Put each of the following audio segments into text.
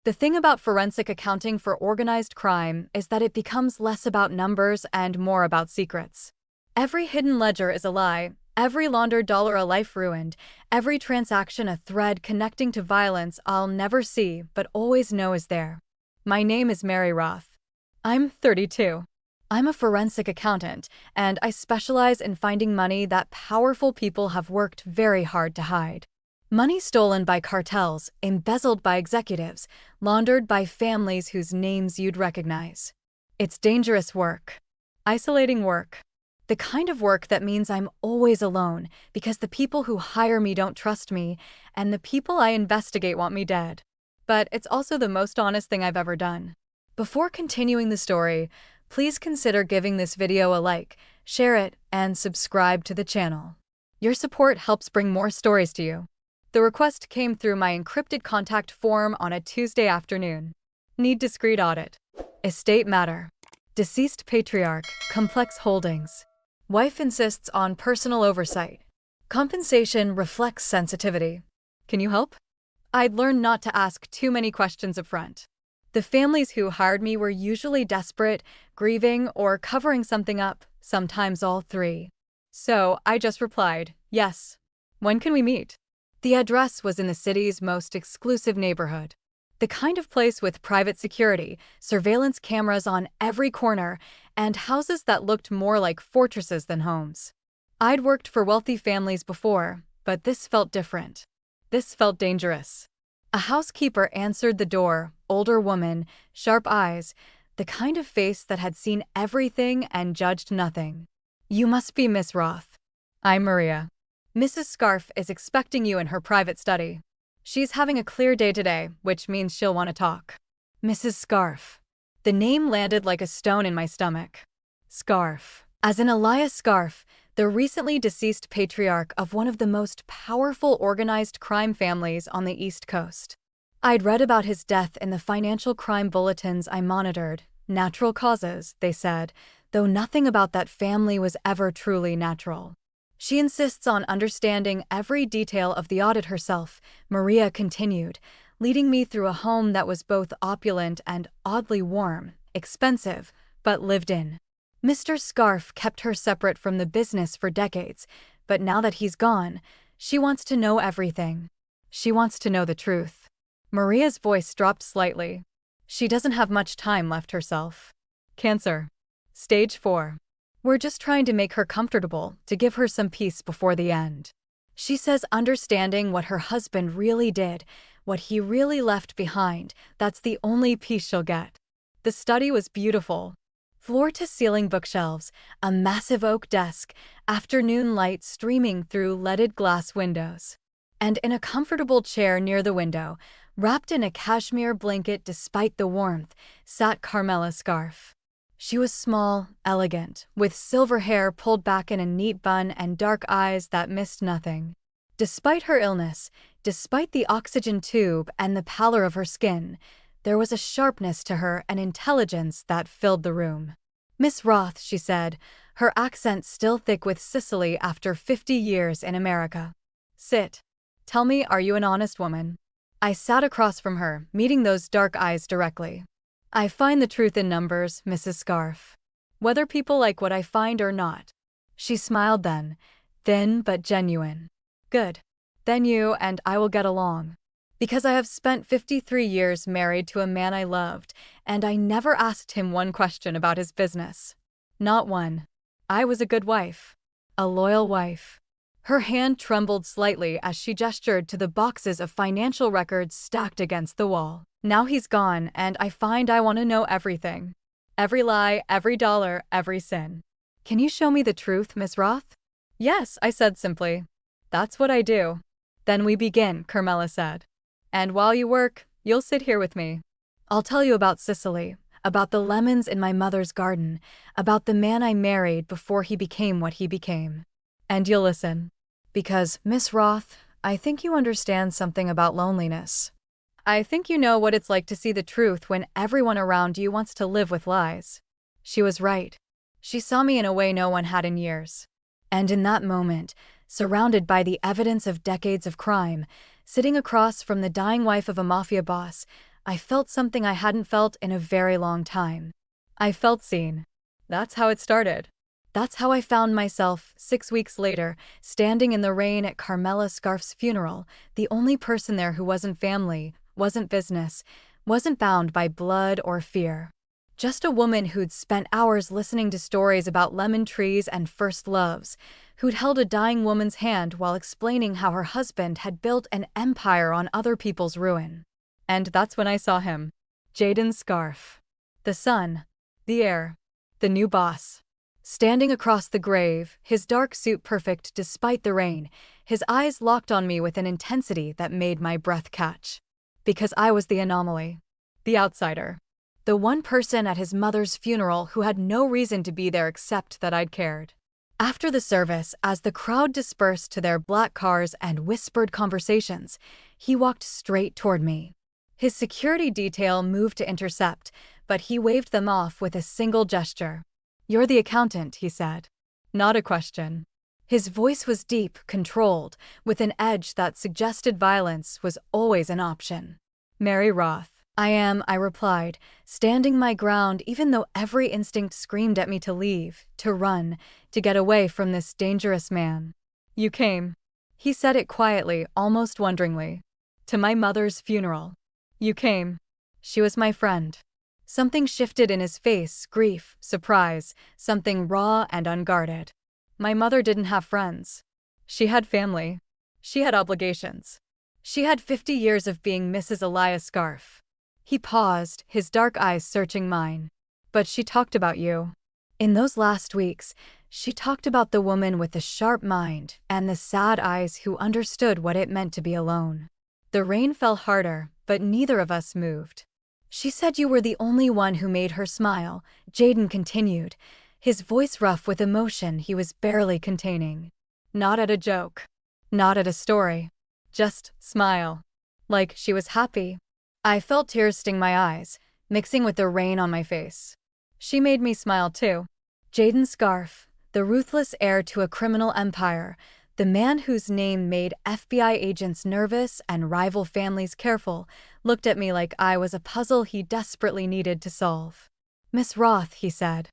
The thing about forensic accounting for organized crime is that it becomes less about numbers and more about secrets. Every hidden ledger is a lie, every laundered dollar a life ruined, every transaction a thread connecting to violence I'll never see but always know is there. My name is Mary Roth. I'm 32. I'm a forensic accountant, and I specialize in finding money that powerful people have worked very hard to hide. Money stolen by cartels, embezzled by executives, laundered by families whose names you'd recognize. It's dangerous work. Isolating work. The kind of work that means I'm always alone because the people who hire me don't trust me, and the people I investigate want me dead. But it's also the most honest thing I've ever done. Before continuing the story, please consider giving this video a like, share it, and subscribe to the channel. Your support helps bring more stories to you. The request came through my encrypted contact form on a Tuesday afternoon. Need discreet audit. Estate matter. Deceased patriarch, complex holdings. Wife insists on personal oversight. Compensation reflects sensitivity. Can you help? I'd learned not to ask too many questions up front. The families who hired me were usually desperate, grieving, or covering something up, sometimes all three. So I just replied, yes. When can we meet? The address was in the city's most exclusive neighborhood. The kind of place with private security, surveillance cameras on every corner, and houses that looked more like fortresses than homes. I'd worked for wealthy families before, but this felt different. This felt dangerous. A housekeeper answered the door, older woman, sharp eyes, the kind of face that had seen everything and judged nothing. You must be Miss Roth. I'm Maria. Mrs. Scarf is expecting you in her private study. She's having a clear day today, which means she'll want to talk. Mrs. Scarf. The name landed like a stone in my stomach. Scarf. As in Elias Scarf, the recently deceased patriarch of one of the most powerful organized crime families on the East Coast. I'd read about his death in the financial crime bulletins I monitored. Natural causes, they said, though nothing about that family was ever truly natural. She insists on understanding every detail of the audit herself, Maria continued, leading me through a home that was both opulent and oddly warm, expensive, but lived in. Mr. Scarf kept her separate from the business for decades, but now that he's gone, she wants to know everything. She wants to know the truth. Maria's voice dropped slightly. She doesn't have much time left herself. Cancer. Stage 4. We're just trying to make her comfortable, to give her some peace before the end. She says understanding what her husband really did, what he really left behind, that's the only peace she'll get. The study was beautiful. Floor-to-ceiling bookshelves, a massive oak desk, afternoon light streaming through leaded glass windows. And in a comfortable chair near the window, wrapped in a cashmere blanket despite the warmth, sat Carmela Scarf. She was small, elegant, with silver hair pulled back in a neat bun and dark eyes that missed nothing. Despite her illness, despite the oxygen tube and the pallor of her skin, there was a sharpness to her and intelligence that filled the room. Miss Roth, she said, her accent still thick with Sicily after 50 years in America. Sit. Tell me, are you an honest woman? I sat across from her, meeting those dark eyes directly. I find the truth in numbers, Mrs. Scarf. Whether people like what I find or not. She smiled then, thin but genuine. Good. Then you and I will get along. Because I have spent 53 years married to a man I loved, and I never asked him one question about his business. Not one. I was a good wife. A loyal wife. Her hand trembled slightly as she gestured to the boxes of financial records stacked against the wall. Now he's gone, and I find I want to know everything. Every lie, every dollar, every sin. Can you show me the truth, Miss Roth? Yes, I said simply. That's what I do. Then we begin, Carmela said. And while you work, you'll sit here with me. I'll tell you about Sicily, about the lemons in my mother's garden, about the man I married before he became what he became. And you'll listen. Because, Miss Roth, I think you understand something about loneliness. I think you know what it's like to see the truth when everyone around you wants to live with lies. She was right. She saw me in a way no one had in years. And in that moment, surrounded by the evidence of decades of crime, sitting across from the dying wife of a Mafia boss, I felt something I hadn't felt in a very long time. I felt seen. That's how it started. That's how I found myself, 6 weeks later, standing in the rain at Carmela Scarf's funeral, the only person there who wasn't family, wasn't business, wasn't bound by blood or fear. Just a woman who'd spent hours listening to stories about lemon trees and first loves, who'd held a dying woman's hand while explaining how her husband had built an empire on other people's ruin. And that's when I saw him. Jayden Scarf. The son. The heir. The new boss. Standing across the grave, his dark suit perfect despite the rain, his eyes locked on me with an intensity that made my breath catch. Because I was the anomaly. The outsider. The one person at his mother's funeral who had no reason to be there except that I'd cared. After the service, as the crowd dispersed to their black cars and whispered conversations, he walked straight toward me. His security detail moved to intercept, but he waved them off with a single gesture. "You're the accountant," he said. Not a question. His voice was deep, controlled, with an edge that suggested violence was always an option. "Mary Roth." "I am," I replied, standing my ground even though every instinct screamed at me to leave, to run, to get away from this dangerous man. "You came." He said it quietly, almost wonderingly. "To my mother's funeral. You came. She was my friend." Something shifted in his face, grief, surprise, something raw and unguarded. My mother didn't have friends. She had family. She had obligations. She had 50 years of being Mrs. Elias Scarf. He paused, his dark eyes searching mine. "But she talked about you. In those last weeks, she talked about the woman with the sharp mind and the sad eyes who understood what it meant to be alone." The rain fell harder, but neither of us moved. "She said you were the only one who made her smile," Jayden continued, his voice rough with emotion he was barely containing. "Not at a joke. Not at a story. Just smile. Like she was happy." I felt tears sting my eyes, mixing with the rain on my face. "She made me smile too." Jayden Scarf, the ruthless heir to a criminal empire, the man whose name made FBI agents nervous and rival families careful, looked at me like I was a puzzle he desperately needed to solve. "Miss Roth," he said,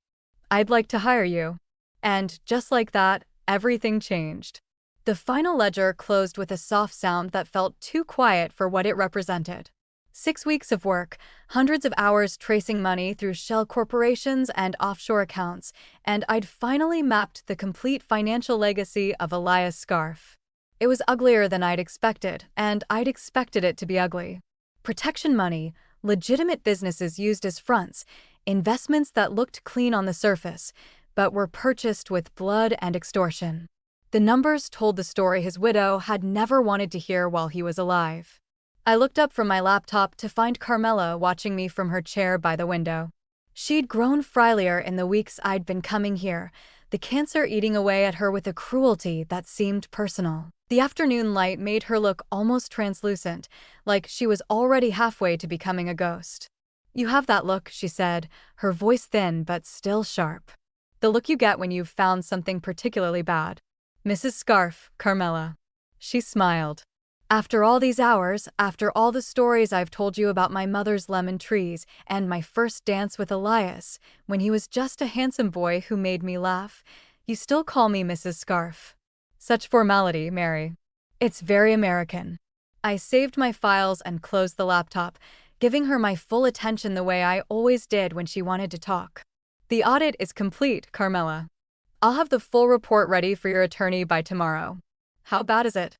"I'd like to hire you." And just like that, everything changed. The final ledger closed with a soft sound that felt too quiet for what it represented. 6 weeks of work, hundreds of hours tracing money through shell corporations and offshore accounts, and I'd finally mapped the complete financial legacy of Elias Scarf. It was uglier than I'd expected, and I'd expected it to be ugly. Protection money, legitimate businesses used as fronts, investments that looked clean on the surface, but were purchased with blood and extortion. The numbers told the story his widow had never wanted to hear while he was alive. I looked up from my laptop to find Carmela watching me from her chair by the window. She'd grown frilier in the weeks I'd been coming here, the cancer eating away at her with a cruelty that seemed personal. The afternoon light made her look almost translucent, like she was already halfway to becoming a ghost. "You have that look," she said, her voice thin but still sharp. "The look you get when you've found something particularly bad." "Mrs. Scarf, Carmela." She smiled. "After all these hours, after all the stories I've told you about my mother's lemon trees and my first dance with Elias, when he was just a handsome boy who made me laugh, you still call me Mrs. Scarf. Such formality, Mary. It's very American." I saved my files and closed the laptop, giving her my full attention the way I always did when she wanted to talk. "The audit is complete, Carmela. I'll have the full report ready for your attorney by tomorrow." "How bad is it?"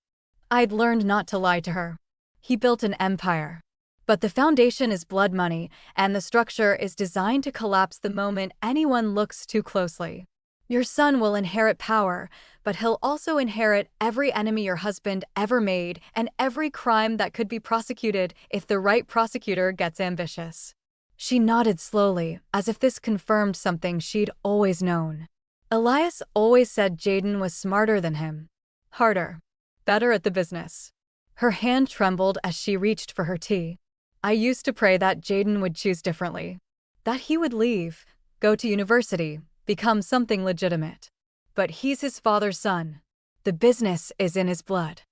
I'd learned not to lie to her. "He built an empire. But the foundation is blood money, and the structure is designed to collapse the moment anyone looks too closely. Your son will inherit power, but he'll also inherit every enemy your husband ever made and every crime that could be prosecuted if the right prosecutor gets ambitious." She nodded slowly, as if this confirmed something she'd always known. "Elias always said Jayden was smarter than him. Harder. Better at the business." Her hand trembled as she reached for her tea. "I used to pray that Jayden would choose differently. That he would leave, go to university, become something legitimate. But he's his father's son. The business is in his blood."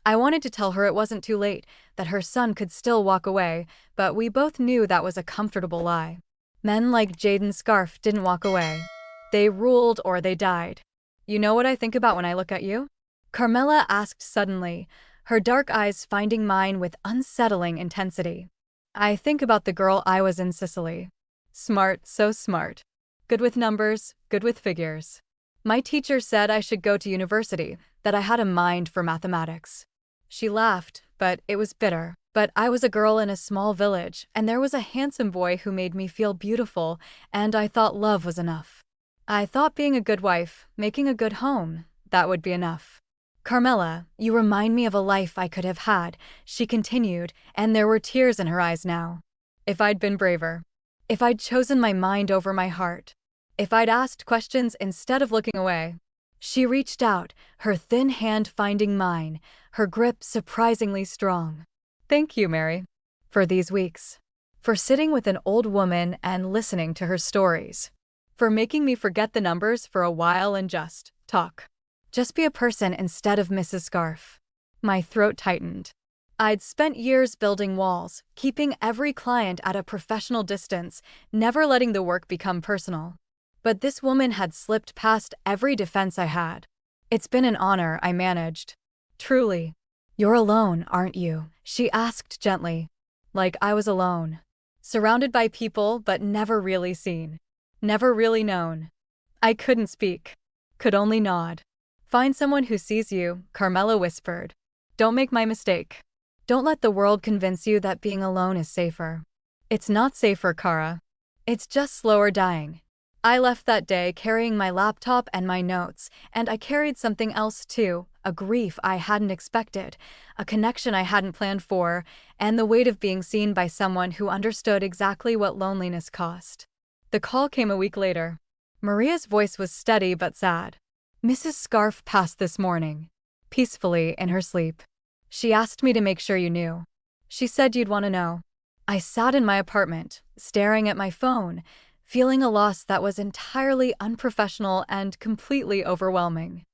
I wanted to tell her it wasn't too late, that her son could still walk away, but we both knew that was a comfortable lie. Men like Jayden Scarf didn't walk away. They ruled or they died. You know what I think about when I look at you? Carmela asked suddenly, her dark eyes finding mine with unsettling intensity. I think about the girl I was in Sicily. Smart, so smart. Good with numbers, good with figures. My teacher said I should go to university, that I had a mind for mathematics. She laughed, but it was bitter. But I was a girl in a small village, and there was a handsome boy who made me feel beautiful, and I thought love was enough. I thought being a good wife, making a good home, that would be enough. Carmela, you remind me of a life I could have had, she continued, and there were tears in her eyes now. If I'd been braver. If I'd chosen my mind over my heart. If I'd asked questions instead of looking away. She reached out, her thin hand finding mine, her grip surprisingly strong. Thank you, Mary, for these weeks. For sitting with an old woman and listening to her stories. For making me forget the numbers for a while and just talk. Just be a person instead of Mrs. Scarf. My throat tightened. I'd spent years building walls, keeping every client at a professional distance, never letting the work become personal. But this woman had slipped past every defense I had. It's been an honor, I managed. Truly. You're alone, aren't you? She asked gently. Like I was alone. Surrounded by people, but never really seen. Never really known. I couldn't speak. Could only nod. Find someone who sees you, Carmela whispered. Don't make my mistake. Don't let the world convince you that being alone is safer. It's not safer, Cara. It's just slower dying. I left that day carrying my laptop and my notes, and I carried something else too, a grief I hadn't expected, a connection I hadn't planned for, and the weight of being seen by someone who understood exactly what loneliness cost. The call came a week later. Maria's voice was steady but sad. Mrs. Scarf passed this morning. Peacefully in her sleep. She asked me to make sure you knew. She said you'd want to know. I sat in my apartment, staring at my phone, feeling a loss that was entirely unprofessional and completely overwhelming.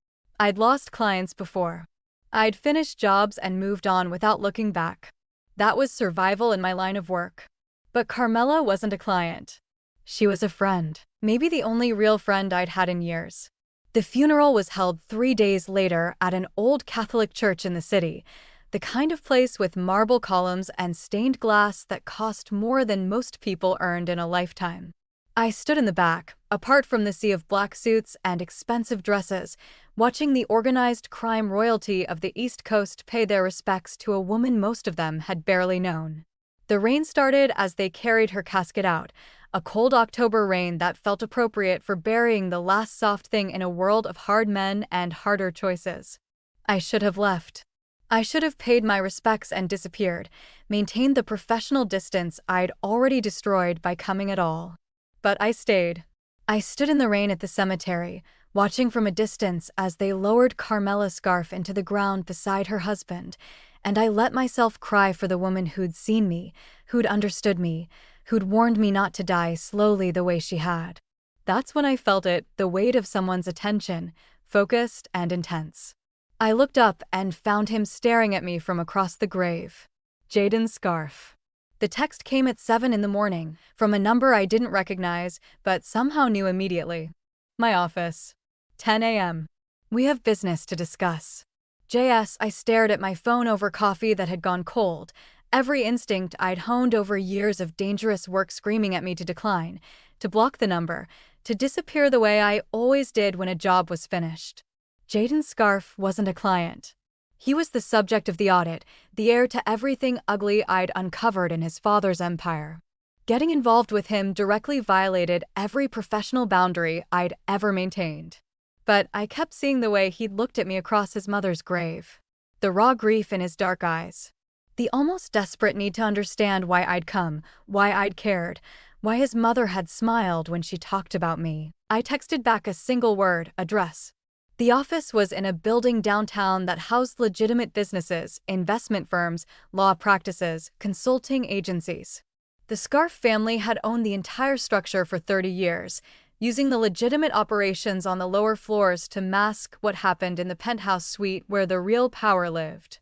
I'd lost clients before. I'd finished jobs and moved on without looking back. That was survival in my line of work. But Carmela wasn't a client. She was a friend, maybe the only real friend I'd had in years. The funeral was held 3 days later at an old Catholic church in the city, the kind of place with marble columns and stained glass that cost more than most people earned in a lifetime. I stood in the back, apart from the sea of black suits and expensive dresses, watching the organized crime royalty of the East Coast pay their respects to a woman most of them had barely known. The rain started as they carried her casket out, a cold October rain that felt appropriate for burying the last soft thing in a world of hard men and harder choices. I should have left. I should have paid my respects and disappeared, maintained the professional distance I'd already destroyed by coming at all. But I stayed. I stood in the rain at the cemetery, watching from a distance as they lowered Carmela's scarf into the ground beside her husband, and I let myself cry for the woman who'd seen me, who'd understood me, who'd warned me not to die slowly the way she had. That's when I felt it, the weight of someone's attention, focused and intense. I looked up and found him staring at me from across the grave. Jayden Scarf. The text came at 7 in the morning, from a number I didn't recognize, but somehow knew immediately. My office. 10 a.m. We have business to discuss. JS, I stared at my phone over coffee that had gone cold, every instinct I'd honed over years of dangerous work screaming at me to decline, to block the number, to disappear the way I always did when a job was finished. Jayden Scarf wasn't a client. He was the subject of the audit, the heir to everything ugly I'd uncovered in his father's empire. Getting involved with him directly violated every professional boundary I'd ever maintained. But I kept seeing the way he'd looked at me across his mother's grave. The raw grief in his dark eyes. The almost desperate need to understand why I'd come, why I'd cared, why his mother had smiled when she talked about me. I texted back a single word, address. The office was in a building downtown that housed legitimate businesses, investment firms, law practices, consulting agencies. The Scarf family had owned the entire structure for 30 years, using the legitimate operations on the lower floors to mask what happened in the penthouse suite where the real power lived.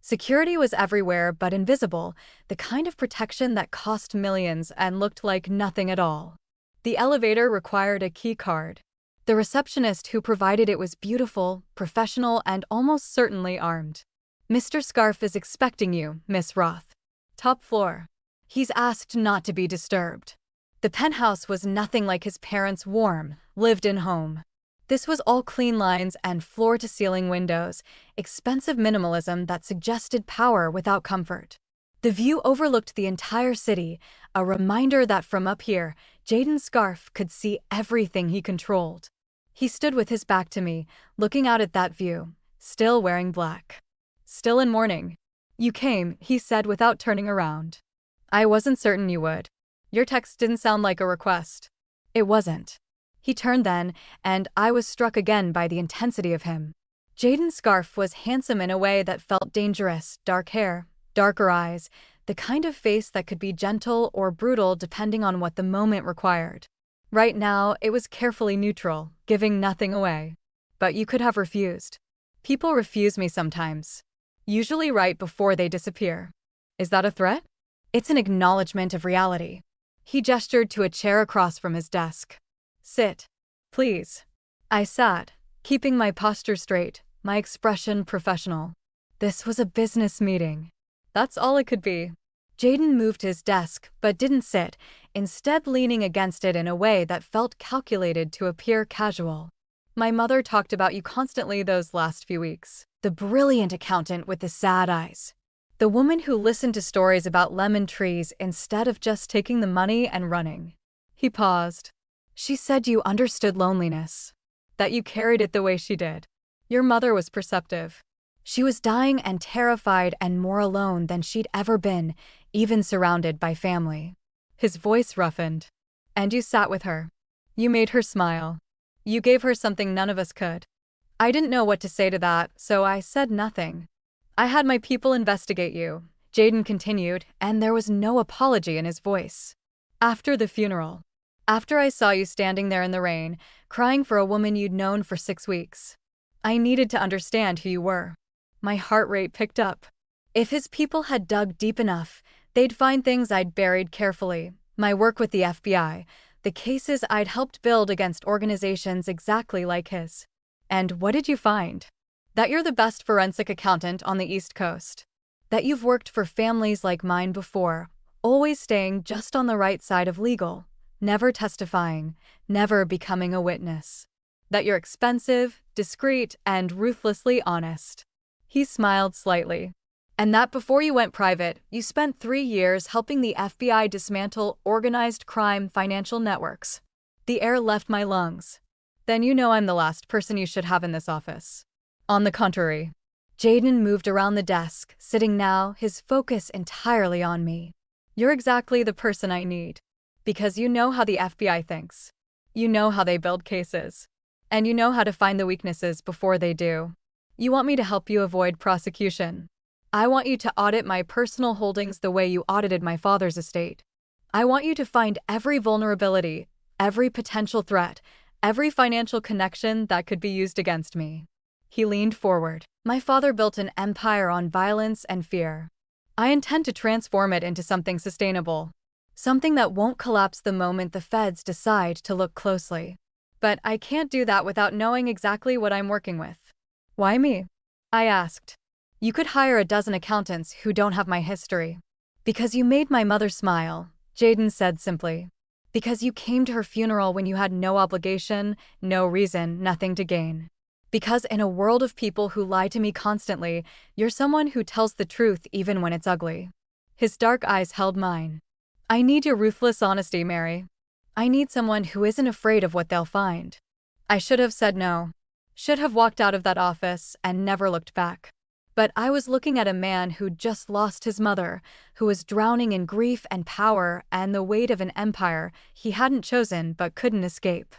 Security was everywhere but invisible, the kind of protection that cost millions and looked like nothing at all. The elevator required a key card. The receptionist who provided it was beautiful, professional, and almost certainly armed. "Mr. Scarf is expecting you, Miss Roth. Top floor. He's asked not to be disturbed." The penthouse was nothing like his parents' warm, lived-in home. This was all clean lines and floor-to-ceiling windows, expensive minimalism that suggested power without comfort. The view overlooked the entire city, a reminder that from up here, Jayden Scarf could see everything he controlled. He stood with his back to me, looking out at that view, still wearing black. "Still in mourning." "You came," he said without turning around. "I wasn't certain you would. Your text didn't sound like a request." It wasn't. He turned then, and I was struck again by the intensity of him. Jayden Scarf was handsome in a way that felt dangerous, dark hair, darker eyes, the kind of face that could be gentle or brutal depending on what the moment required. Right now, it was carefully neutral, giving nothing away. But you could have refused. People refuse me sometimes. Usually right before they disappear. Is that a threat? It's an acknowledgement of reality. He gestured to a chair across from his desk. "Sit. Please." I sat, keeping my posture straight, my expression professional. This was a business meeting. That's all it could be. Jayden moved his desk, but didn't sit, instead leaning against it in a way that felt calculated to appear casual. "My mother talked about you constantly those last few weeks." The brilliant accountant with the sad eyes. The woman who listened to stories about lemon trees instead of just taking the money and running. He paused. "She said you understood loneliness. That you carried it the way she did. Your mother was perceptive. She was dying and terrified and more alone than she'd ever been, even surrounded by family." His voice roughened. "And you sat with her. You made her smile. You gave her something none of us could." I didn't know what to say to that, so I said nothing. "I had my people investigate you," Jayden continued, and there was no apology in his voice. "After the funeral. After I saw you standing there in the rain, crying for a woman you'd known for 6 weeks. I needed to understand who you were." My heart rate picked up. If his people had dug deep enough, they'd find things I'd buried carefully. My work with the FBI, the cases I'd helped build against organizations exactly like his. "And what did you find?" "That you're the best forensic accountant on the East Coast. That you've worked for families like mine before, always staying just on the right side of legal, never testifying, never becoming a witness. That you're expensive, discreet, and ruthlessly honest." He smiled slightly. "And that before you went private, you spent 3 years helping the FBI dismantle organized crime financial networks." The air left my lungs. "Then you know I'm the last person you should have in this office." "On the contrary." Jayden moved around the desk, sitting now, his focus entirely on me. "You're exactly the person I need. Because you know how the FBI thinks. You know how they build cases. And you know how to find the weaknesses before they do. You want me to help you avoid prosecution. I want you to audit my personal holdings the way you audited my father's estate. I want you to find every vulnerability, every potential threat, every financial connection that could be used against me." He leaned forward. "My father built an empire on violence and fear. I intend to transform it into something sustainable. Something that won't collapse the moment the feds decide to look closely. But I can't do that without knowing exactly what I'm working with." "Why me?" I asked. "You could hire a dozen accountants who don't have my history." "Because you made my mother smile," Jayden said simply. "Because you came to her funeral when you had no obligation, no reason, nothing to gain. Because in a world of people who lie to me constantly, you're someone who tells the truth even when it's ugly." His dark eyes held mine. "I need your ruthless honesty, Mary. I need someone who isn't afraid of what they'll find." I should have said no. Should have walked out of that office and never looked back. But I was looking at a man who'd just lost his mother, who was drowning in grief and power and the weight of an empire he hadn't chosen but couldn't escape.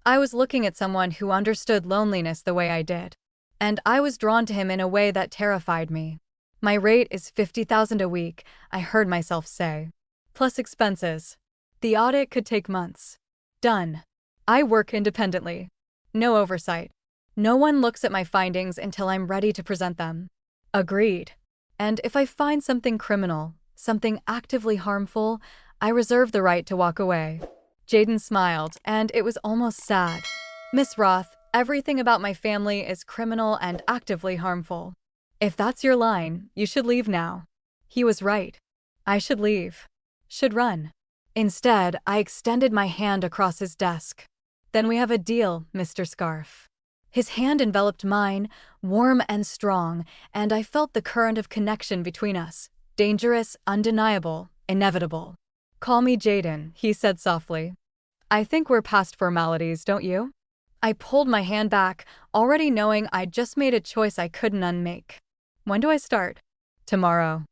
I was looking at someone who understood loneliness the way I did. And I was drawn to him in a way that terrified me. "My rate is $50,000 a week," I heard myself say. "Plus expenses. The audit could take months." "Done. I work independently. No oversight. No one looks at my findings until I'm ready to present them." "Agreed." And if I find something criminal, something actively harmful, I reserve the right to walk away. Jayden smiled, and it was almost sad. Miss Roth, everything about my family is criminal and actively harmful. If that's your line, you should leave now. He was right. I should leave. Should run. Instead, I extended my hand across his desk. Then we have a deal, Mr. Scarf. His hand enveloped mine, warm and strong, and I felt the current of connection between us. Dangerous, undeniable, inevitable. Call me Jayden, he said softly. I think we're past formalities, don't you? I pulled my hand back, already knowing I'd just made a choice I couldn't unmake. When do I start? Tomorrow.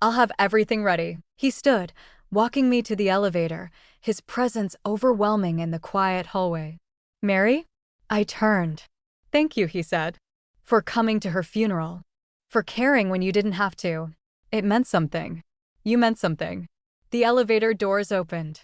I'll have everything ready. He stood, walking me to the elevator, his presence overwhelming in the quiet hallway. Mary? I turned. Thank you, he said. For coming to her funeral. For caring when you didn't have to. It meant something. You meant something. The elevator doors opened.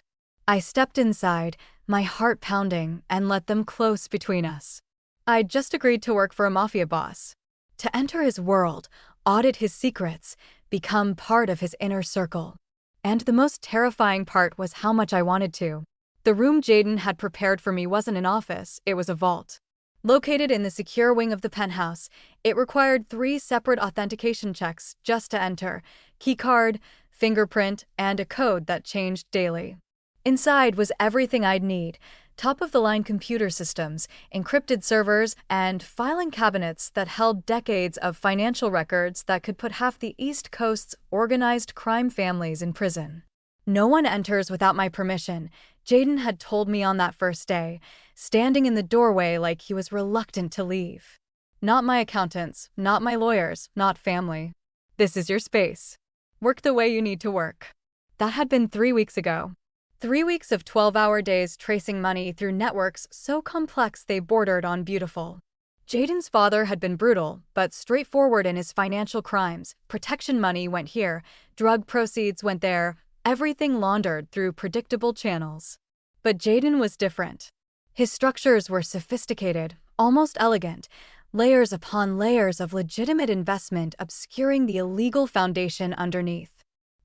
I stepped inside, my heart pounding, and let them close between us. I'd just agreed to work for a Mafia boss. To enter his world, audit his secrets, become part of his inner circle. And the most terrifying part was how much I wanted to. The room Jayden had prepared for me wasn't an office, it was a vault. Located in the secure wing of the penthouse, it required 3 separate authentication checks just to enter: keycard, fingerprint, and a code that changed daily. Inside was everything I'd need: top-of-the-line computer systems, encrypted servers, and filing cabinets that held decades of financial records that could put half the East Coast's organized crime families in prison. No one enters without my permission, Jayden had told me on that first day, standing in the doorway like he was reluctant to leave. Not my accountants, not my lawyers, not family. This is your space. Work the way you need to work. That had been 3 weeks ago. 3 weeks of 12-hour days tracing money through networks so complex they bordered on beautiful. Jayden's father had been brutal, but straightforward in his financial crimes. Protection money went here, drug proceeds went there, everything laundered through predictable channels. But Jayden was different. His structures were sophisticated, almost elegant, layers upon layers of legitimate investment obscuring the illegal foundation underneath.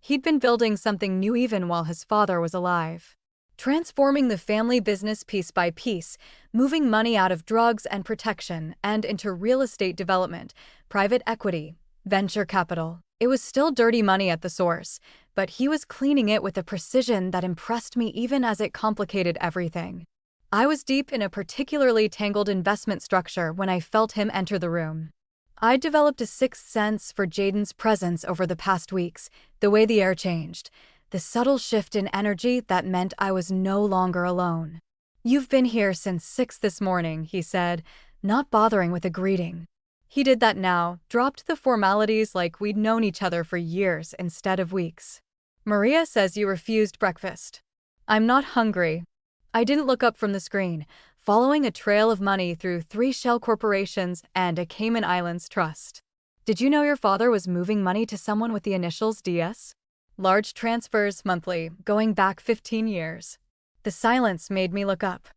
He'd been building something new even while his father was alive. Transforming the family business piece by piece, moving money out of drugs and protection and into real estate development, private equity, venture capital. It was still dirty money at the source, but he was cleaning it with a precision that impressed me even as it complicated everything. I was deep in a particularly tangled investment structure when I felt him enter the room. I'd developed a sixth sense for Jayden's presence over the past weeks, the way the air changed, the subtle shift in energy that meant I was no longer alone. "You've been here since 6 this morning," he said, not bothering with a greeting. He did that now, dropped the formalities like we'd known each other for years instead of weeks. "Maria says you refused breakfast." "I'm not hungry." I didn't look up from the screen, following a trail of money through 3 shell corporations and a Cayman Islands trust. "Did you know your father was moving money to someone with the initials DS? Large transfers monthly, going back 15 years. The silence made me look up.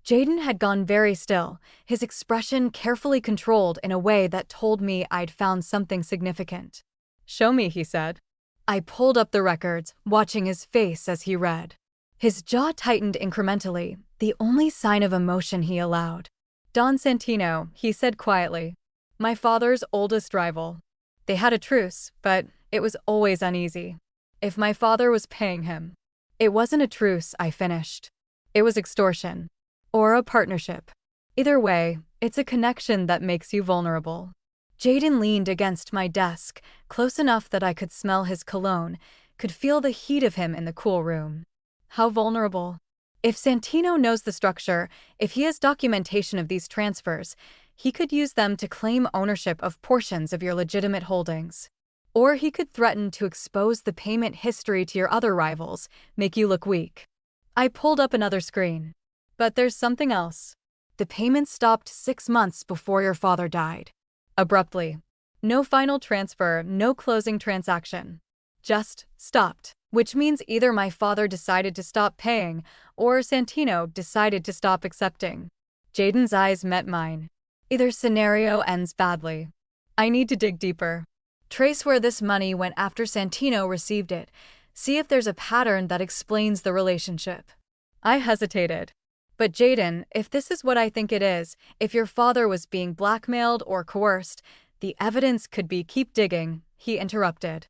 Jayden had gone very still, his expression carefully controlled in a way that told me I'd found something significant. "Show me," he said. I pulled up the records, watching his face as he read. His jaw tightened incrementally, the only sign of emotion he allowed. "Don Santino," he said quietly. "My father's oldest rival. They had a truce, but it was always uneasy. If my father was paying him." "It wasn't a truce," I finished. "It was extortion. Or a partnership. Either way, it's a connection that makes you vulnerable." Jayden leaned against my desk, close enough that I could smell his cologne, could feel the heat of him in the cool room. "How vulnerable?" "If Santino knows the structure, if he has documentation of these transfers, he could use them to claim ownership of portions of your legitimate holdings. Or he could threaten to expose the payment history to your other rivals, make you look weak." I pulled up another screen. "But there's something else. The payments stopped 6 months before your father died. Abruptly. No final transfer, no closing transaction. Just stopped. Which means either my father decided to stop paying, or Santino decided to stop accepting." Jayden's eyes met mine. "Either scenario ends badly. I need to dig deeper." Trace where this money went after Santino received it. See if there's a pattern that explains the relationship. I hesitated. But Jayden, if this is what I think it is, if your father was being blackmailed or coerced, the evidence could be keep digging, he interrupted.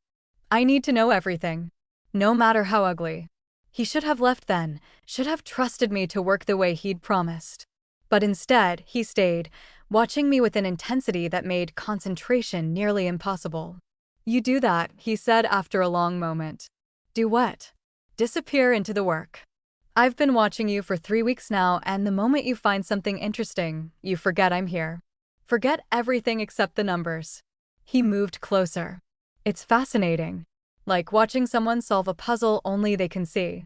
I need to know everything. No matter how ugly. He should have left then, should have trusted me to work the way he'd promised. But instead, he stayed, watching me with an intensity that made concentration nearly impossible. You do that, he said after a long moment. Do what? Disappear into the work. I've been watching you for 3 weeks now, and the moment you find something interesting, you forget I'm here. Forget everything except the numbers. He moved closer. It's fascinating. Like watching someone solve a puzzle only they can see.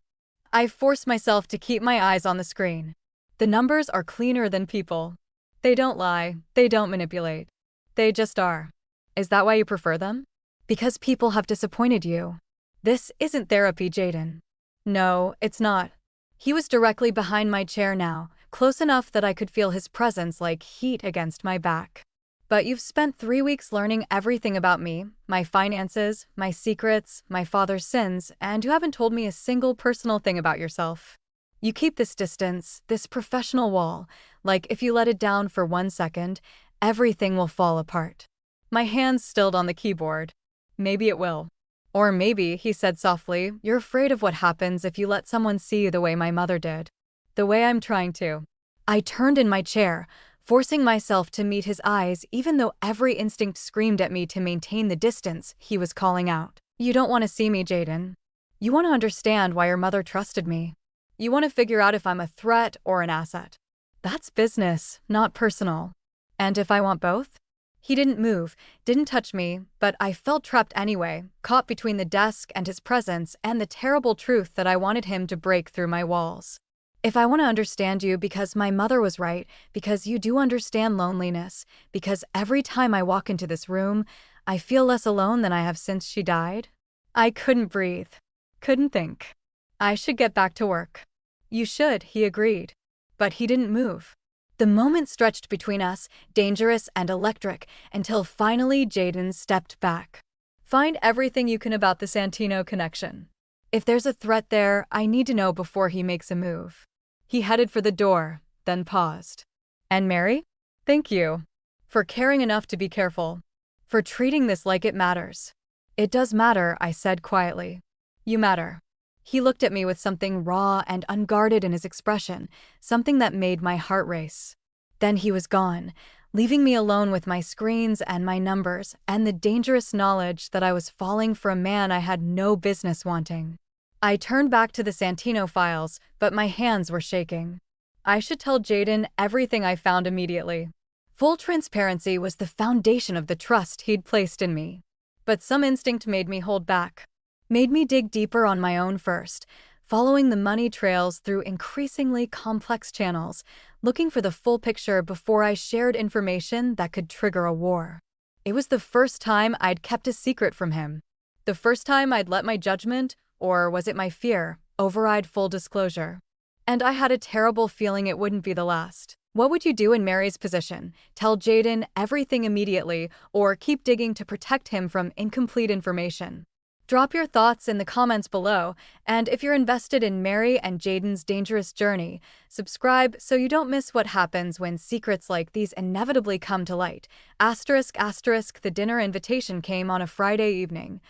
I force myself to keep my eyes on the screen. The numbers are cleaner than people. They don't lie, they don't manipulate. They just are. Is that why you prefer them? Because people have disappointed you. This isn't therapy, Jayden. No, it's not. He was directly behind my chair now, close enough that I could feel his presence like heat against my back. But you've spent 3 weeks learning everything about me, my finances, my secrets, my father's sins, and you haven't told me a single personal thing about yourself. You keep this distance, this professional wall, like if you let it down for 1 second, everything will fall apart. My hands stilled on the keyboard. Maybe it will. Or maybe, he said softly, you're afraid of what happens if you let someone see you the way my mother did. The way I'm trying to. I turned in my chair, forcing myself to meet his eyes even though every instinct screamed at me to maintain the distance. He was calling out. You don't want to see me, Jayden. You want to understand why your mother trusted me. You want to figure out if I'm a threat or an asset. That's business, not personal. And if I want both? He didn't move, didn't touch me, but I felt trapped anyway, caught between the desk and his presence and the terrible truth that I wanted him to break through my walls. If I want to understand you because my mother was right, because you do understand loneliness, because every time I walk into this room, I feel less alone than I have since she died. I couldn't breathe. Couldn't think. I should get back to work. You should, he agreed. But he didn't move. The moment stretched between us, dangerous and electric, until finally Jayden stepped back. Find everything you can about the Santino connection. If there's a threat there, I need to know before he makes a move. He headed for the door, then paused. And Mary? Thank you. For caring enough to be careful. For treating this like it matters. It does matter, I said quietly. You matter. He looked at me with something raw and unguarded in his expression, something that made my heart race. Then he was gone, leaving me alone with my screens and my numbers and the dangerous knowledge that I was falling for a man I had no business wanting. I turned back to the Santino files, but my hands were shaking. I should tell Jayden everything I found immediately. Full transparency was the foundation of the trust he'd placed in me. But some instinct made me hold back. Made me dig deeper on my own first, following the money trails through increasingly complex channels, looking for the full picture before I shared information that could trigger a war. It was the first time I'd kept a secret from him. The first time I'd let my judgment, or was it my fear, override full disclosure. And I had a terrible feeling it wouldn't be the last. What would you do in Mary's position? Tell Jayden everything immediately, or keep digging to protect him from incomplete information? Drop your thoughts in the comments below, and if you're invested in Mary and Jayden's dangerous journey, subscribe so you don't miss what happens when secrets like these inevitably come to light. ***, the dinner invitation came on a Friday evening.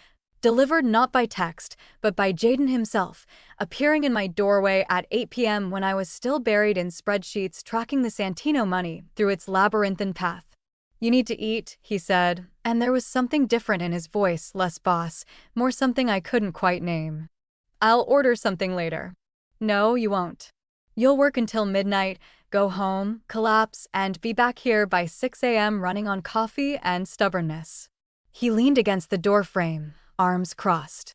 Delivered not by text, but by Jayden himself, appearing in my doorway at 8 p.m. when I was still buried in spreadsheets tracking the Santino money through its labyrinthine path. You need to eat, he said, and there was something different in his voice, less boss, more something I couldn't quite name. I'll order something later. No, you won't. You'll work until midnight, go home, collapse, and be back here by 6 a.m. running on coffee and stubbornness. He leaned against the doorframe, arms crossed.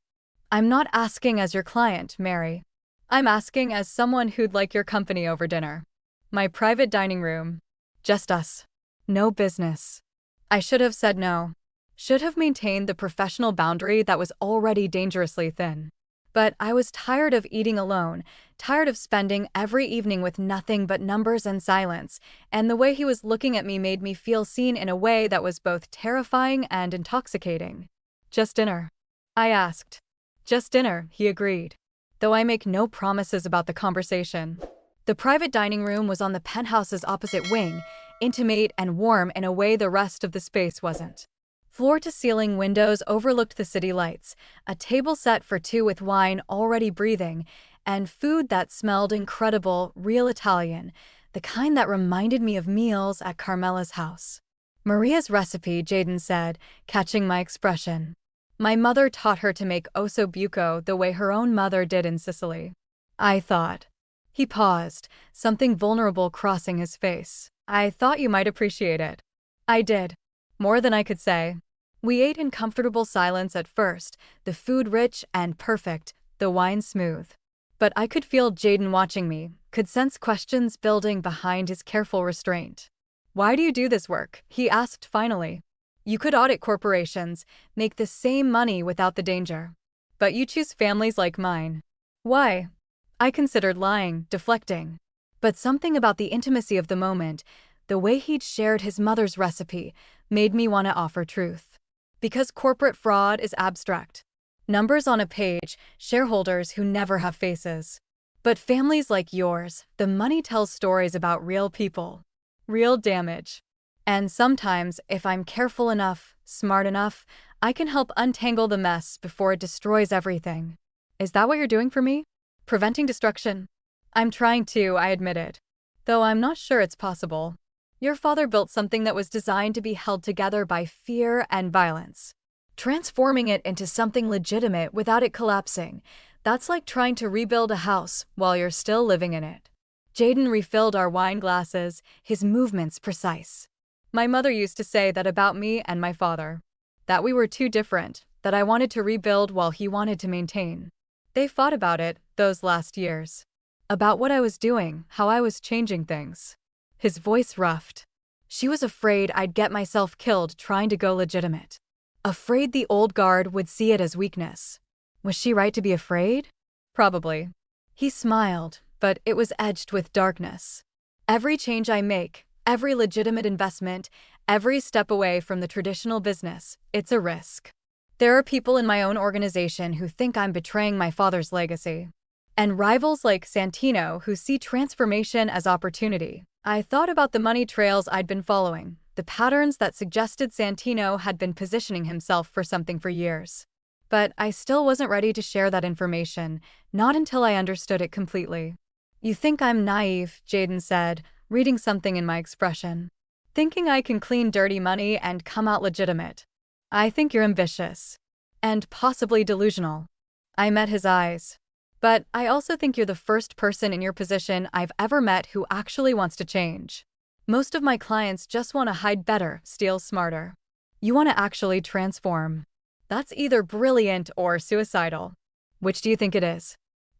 I'm not asking as your client, Mary. I'm asking as someone who'd like your company over dinner. My private dining room. Just us. No business. I should have said no. Should have maintained the professional boundary that was already dangerously thin. But I was tired of eating alone, tired of spending every evening with nothing but numbers and silence, and the way he was looking at me made me feel seen in a way that was both terrifying and intoxicating. "Just dinner?" I asked. "Just dinner," he agreed, though I make no promises about the conversation. The private dining room was on the penthouse's opposite wing, intimate and warm in a way the rest of the space wasn't. Floor-to-ceiling windows overlooked the city lights, a table set for two with wine already breathing, and food that smelled incredible, real Italian, the kind that reminded me of meals at Carmela's house. "Maria's recipe," Jayden said, catching my expression. "My mother taught her to make osso buco the way her own mother did in Sicily." I thought. He paused, something vulnerable crossing his face. "I thought you might appreciate it." I did. More than I could say. We ate in comfortable silence at first, the food rich and perfect, the wine smooth. But I could feel Jayden watching me, could sense questions building behind his careful restraint. "Why do you do this work?" he asked finally. "You could audit corporations, make the same money without the danger. But you choose families like mine. Why?" I considered lying, deflecting. But something about the intimacy of the moment, the way he'd shared his mother's recipe, made me want to offer truth. Because corporate fraud is abstract. Numbers on a page, shareholders who never have faces. But families like yours, the money tells stories about real people. Real damage. And sometimes, if I'm careful enough, smart enough, I can help untangle the mess before it destroys everything. Is that what you're doing for me? Preventing destruction? I'm trying to, I admitted. Though I'm not sure it's possible. Your father built something that was designed to be held together by fear and violence. Transforming it into something legitimate without it collapsing, that's like trying to rebuild a house while you're still living in it. Jayden refilled our wine glasses, his movements precise. My mother used to say that about me and my father. That we were too different, that I wanted to rebuild while he wanted to maintain. They fought about it, those last years. About what I was doing, how I was changing things. His voice roughed. She was afraid I'd get myself killed trying to go legitimate. Afraid the old guard would see it as weakness. Was she right to be afraid? Probably. He smiled, but it was edged with darkness. Every change I make, every legitimate investment, every step away from the traditional business, it's a risk. There are people in my own organization who think I'm betraying my father's legacy. And rivals like Santino who see transformation as opportunity. I thought about the money trails I'd been following, the patterns that suggested Santino had been positioning himself for something for years. But I still wasn't ready to share that information, not until I understood it completely. "You think I'm naive," Jayden said, reading something in my expression. "Thinking I can clean dirty money and come out legitimate. I think you're ambitious. And possibly delusional." I met his eyes. "But I also think you're the first person in your position I've ever met who actually wants to change. Most of my clients just want to hide better, steal smarter. You want to actually transform. That's either brilliant or suicidal. Which do you think it is?"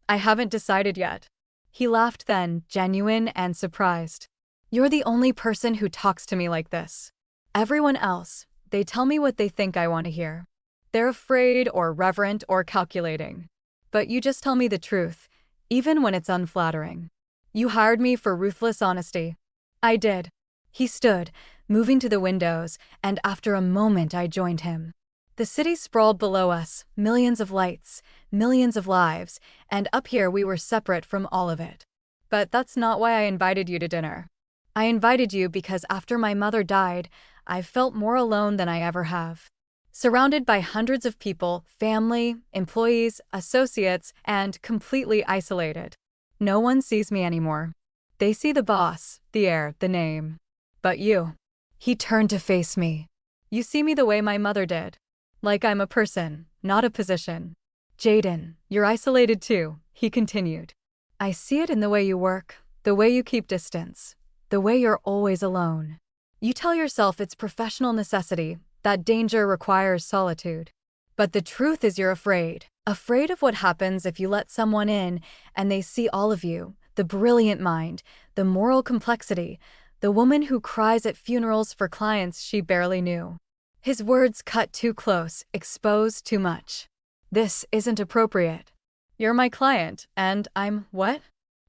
"I haven't decided yet." He laughed then, genuine and surprised. "You're the only person who talks to me like this. Everyone else, they tell me what they think I want to hear. They're afraid or reverent or calculating. But you just tell me the truth, even when it's unflattering. You hired me for ruthless honesty." I did. He stood, moving to the windows, and after a moment I joined him. The city sprawled below us, millions of lights, millions of lives, and up here we were separate from all of it. "But that's not why I invited you to dinner. I invited you because after my mother died, I've felt more alone than I ever have. Surrounded by hundreds of people, family, employees, associates, and completely isolated. No one sees me anymore. They see the boss, the heir, the name. But you." He turned to face me. "You see me the way my mother did. Like I'm a person, not a position." "Jayden, you're isolated too," he continued. "I see it in the way you work, the way you keep distance, the way you're always alone. You tell yourself it's professional necessity, that danger requires solitude. But the truth is you're afraid. Afraid of what happens if you let someone in and they see all of you, the brilliant mind, the moral complexity, the woman who cries at funerals for clients she barely knew." His words cut too close, exposed too much. "This isn't appropriate." You're my client, and I'm what?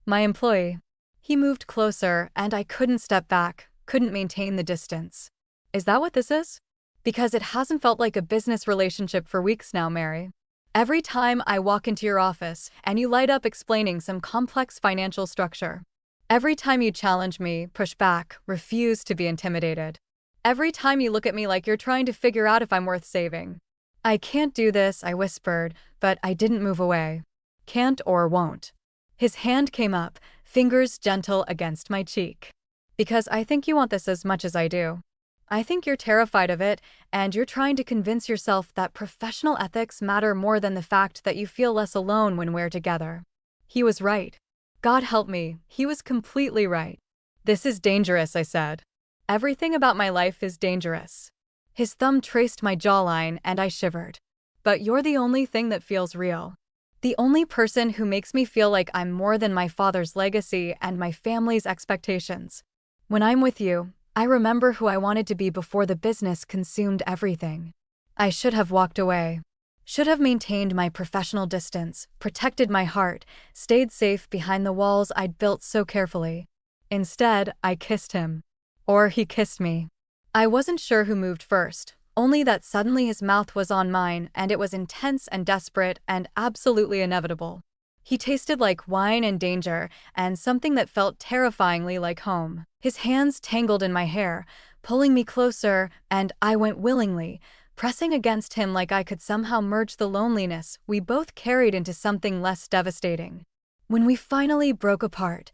My employee. He moved closer, and I couldn't step back, couldn't maintain the distance. Is that what this is? Because it hasn't felt like a business relationship for weeks now, Mary. Every time I walk into your office and you light up explaining some complex financial structure. Every time you challenge me, push back, refuse to be intimidated. Every time you look at me like you're trying to figure out if I'm worth saving. I can't do this, I whispered, but I didn't move away. Can't or won't. His hand came up, fingers gentle against my cheek. Because I think you want this as much as I do. I think you're terrified of it, and you're trying to convince yourself that professional ethics matter more than the fact that you feel less alone when we're together. He was right. God help me, he was completely right. This is dangerous, I said. Everything about my life is dangerous. His thumb traced my jawline, and I shivered. But you're the only thing that feels real. The only person who makes me feel like I'm more than my father's legacy and my family's expectations. When I'm with you, I remember who I wanted to be before the business consumed everything. I should have walked away. Should have maintained my professional distance, protected my heart, stayed safe behind the walls I'd built so carefully. Instead, I kissed him. Or he kissed me. I wasn't sure who moved first, only that suddenly his mouth was on mine, and it was intense and desperate and absolutely inevitable. He tasted like wine and danger, and something that felt terrifyingly like home. His hands tangled in my hair, pulling me closer, and I went willingly, pressing against him like I could somehow merge the loneliness we both carried into something less devastating. When we finally broke apart,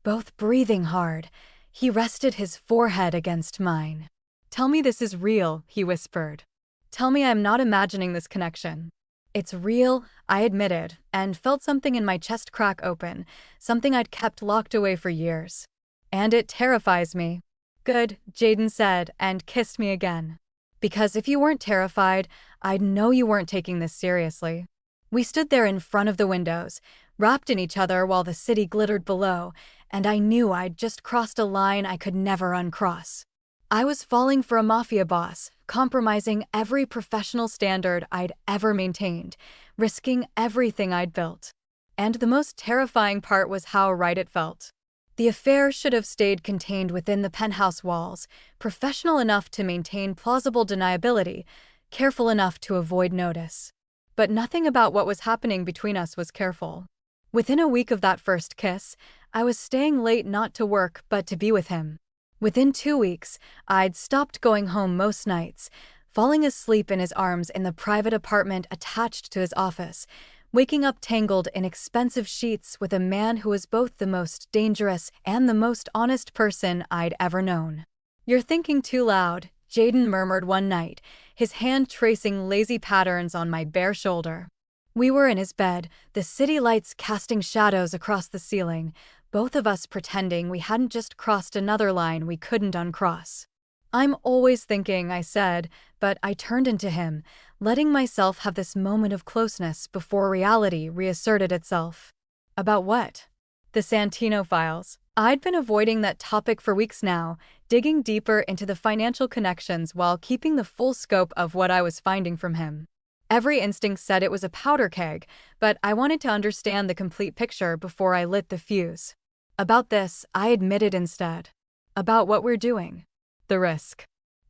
both breathing hard, he rested his forehead against mine. "Tell me this is real," he whispered. "Tell me I'm not imagining this connection." "It's real," I admitted, and felt something in my chest crack open, something I'd kept locked away for years. "And it terrifies me." "Good," Jayden said, and kissed me again. "Because if you weren't terrified, I'd know you weren't taking this seriously." We stood there in front of the windows, wrapped in each other while the city glittered below, and I knew I'd just crossed a line I could never uncross. I was falling for a Mafia boss, compromising every professional standard I'd ever maintained, risking everything I'd built. And the most terrifying part was how right it felt. The affair should have stayed contained within the penthouse walls, professional enough to maintain plausible deniability, careful enough to avoid notice. But nothing about what was happening between us was careful. Within a week of that first kiss, I was staying late not to work but to be with him. Within 2 weeks, I'd stopped going home most nights, falling asleep in his arms in the private apartment attached to his office, waking up tangled in expensive sheets with a man who was both the most dangerous and the most honest person I'd ever known. "You're thinking too loud," Jayden murmured one night, his hand tracing lazy patterns on my bare shoulder. We were in his bed, the city lights casting shadows across the ceiling, both of us pretending we hadn't just crossed another line we couldn't uncross. "I'm always thinking," I said, but I turned into him, letting myself have this moment of closeness before reality reasserted itself. "About what?" "The Santino files." I'd been avoiding that topic for weeks now, digging deeper into the financial connections while keeping the full scope of what I was finding from him. Every instinct said it was a powder keg, but I wanted to understand the complete picture before I lit the fuse. "About this," I admitted instead. "About what we're doing. The risk."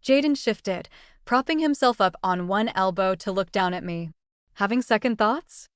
Jayden shifted, propping himself up on one elbow to look down at me. "Having second thoughts?"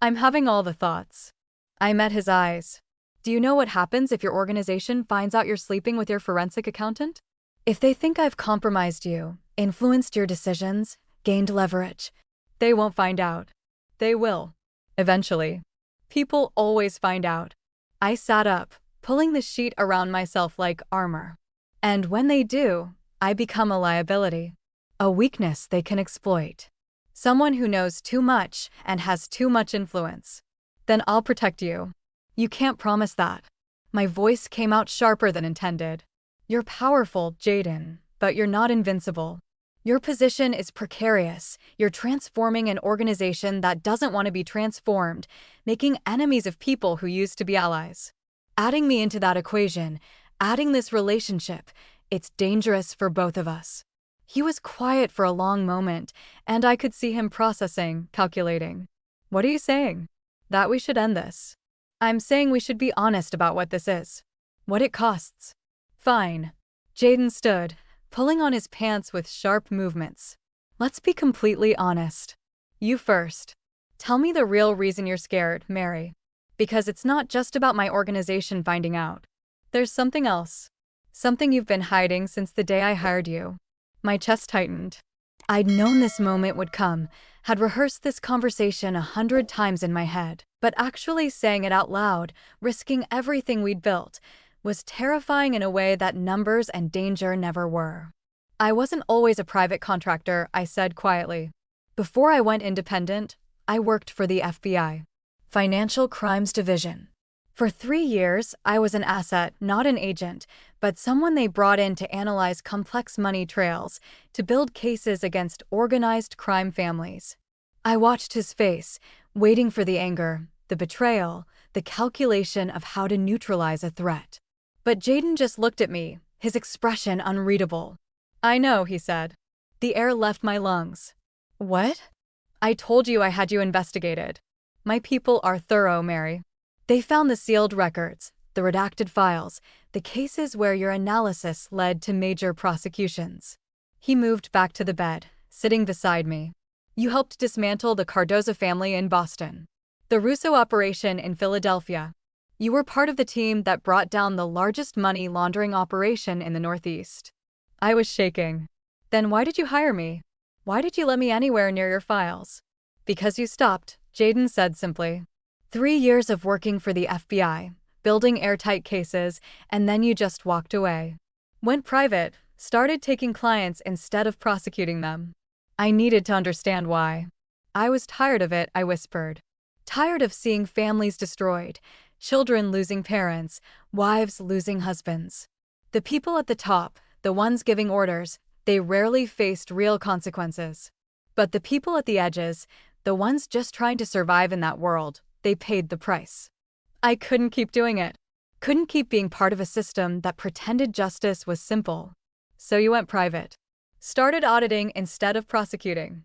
"I'm having all the thoughts." I met his eyes. "Do you know what happens if your organization finds out you're sleeping with your forensic accountant? If they think I've compromised you, influenced your decisions, gained leverage, they won't find out. They will. Eventually. People always find out." I sat up, pulling the sheet around myself like armor. "And when they do, I become a liability. A weakness they can exploit. Someone who knows too much and has too much influence. Then I'll protect you." "You can't promise that." My voice came out sharper than intended. "You're powerful, Jayden, but you're not invincible. Your position is precarious. You're transforming an organization that doesn't want to be transformed, making enemies of people who used to be allies. Adding me into that equation, adding this relationship, it's dangerous for both of us." He was quiet for a long moment, and I could see him processing, calculating. "What are you saying?" That we should end this. I'm saying we should be honest about what this is. What it costs. Fine. Jayden stood, pulling on his pants with sharp movements. Let's be completely honest. You first. Tell me the real reason you're scared, Mary. Because it's not just about my organization finding out. There's something else. Something you've been hiding since the day I hired you. My chest tightened. I'd known this moment would come, had rehearsed this conversation 100 times in my head, but actually saying it out loud, risking everything we'd built, was terrifying in a way that numbers and danger never were. I wasn't always a private contractor, I said quietly. Before I went independent, I worked for the FBI. Financial Crimes Division. For 3 years, I was an asset, not an agent, but someone they brought in to analyze complex money trails, to build cases against organized crime families. I watched his face, waiting for the anger, the betrayal, the calculation of how to neutralize a threat. But Jayden just looked at me, his expression unreadable. I know, he said. The air left my lungs. What? I told you I had you investigated. My people are thorough, Mary. They found the sealed records, the redacted files, the cases where your analysis led to major prosecutions. He moved back to the bed, sitting beside me. You helped dismantle the Cardoza family in Boston. The Russo operation in Philadelphia. You were part of the team that brought down the largest money laundering operation in the Northeast. I was shaking. Then why did you hire me? Why did you let me anywhere near your files? Because you stopped, Jayden said simply. 3 years of working for the FBI, building airtight cases, and then you just walked away. Went private, started taking clients instead of prosecuting them. I needed to understand why. I was tired of it, I whispered. Tired of seeing families destroyed, children losing parents, wives losing husbands. The people at the top, the ones giving orders, they rarely faced real consequences. But the people at the edges, the ones just trying to survive in that world, they paid the price. I couldn't keep doing it. Couldn't keep being part of a system that pretended justice was simple. So you went private. Started auditing instead of prosecuting.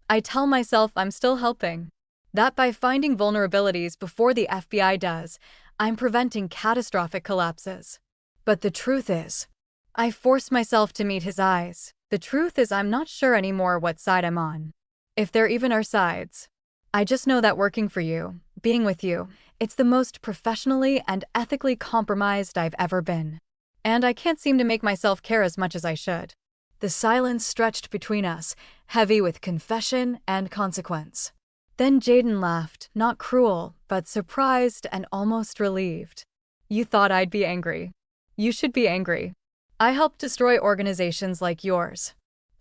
I tell myself I'm still helping. That by finding vulnerabilities before the FBI does, I'm preventing catastrophic collapses. But the truth is, I force myself to meet his eyes. The truth is I'm not sure anymore what side I'm on. If there even are sides. I just know that working for you, being with you, it's the most professionally and ethically compromised I've ever been. And I can't seem to make myself care as much as I should. The silence stretched between us, heavy with confession and consequence. Then Jayden laughed, not cruel, but surprised and almost relieved. You thought I'd be angry. You should be angry. I helped destroy organizations like yours.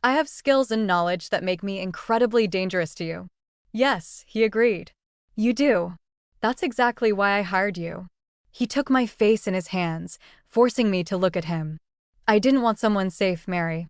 I have skills and knowledge that make me incredibly dangerous to you. Yes, he agreed. You do. That's exactly why I hired you. He took my face in his hands, forcing me to look at him. I didn't want someone safe, Mary.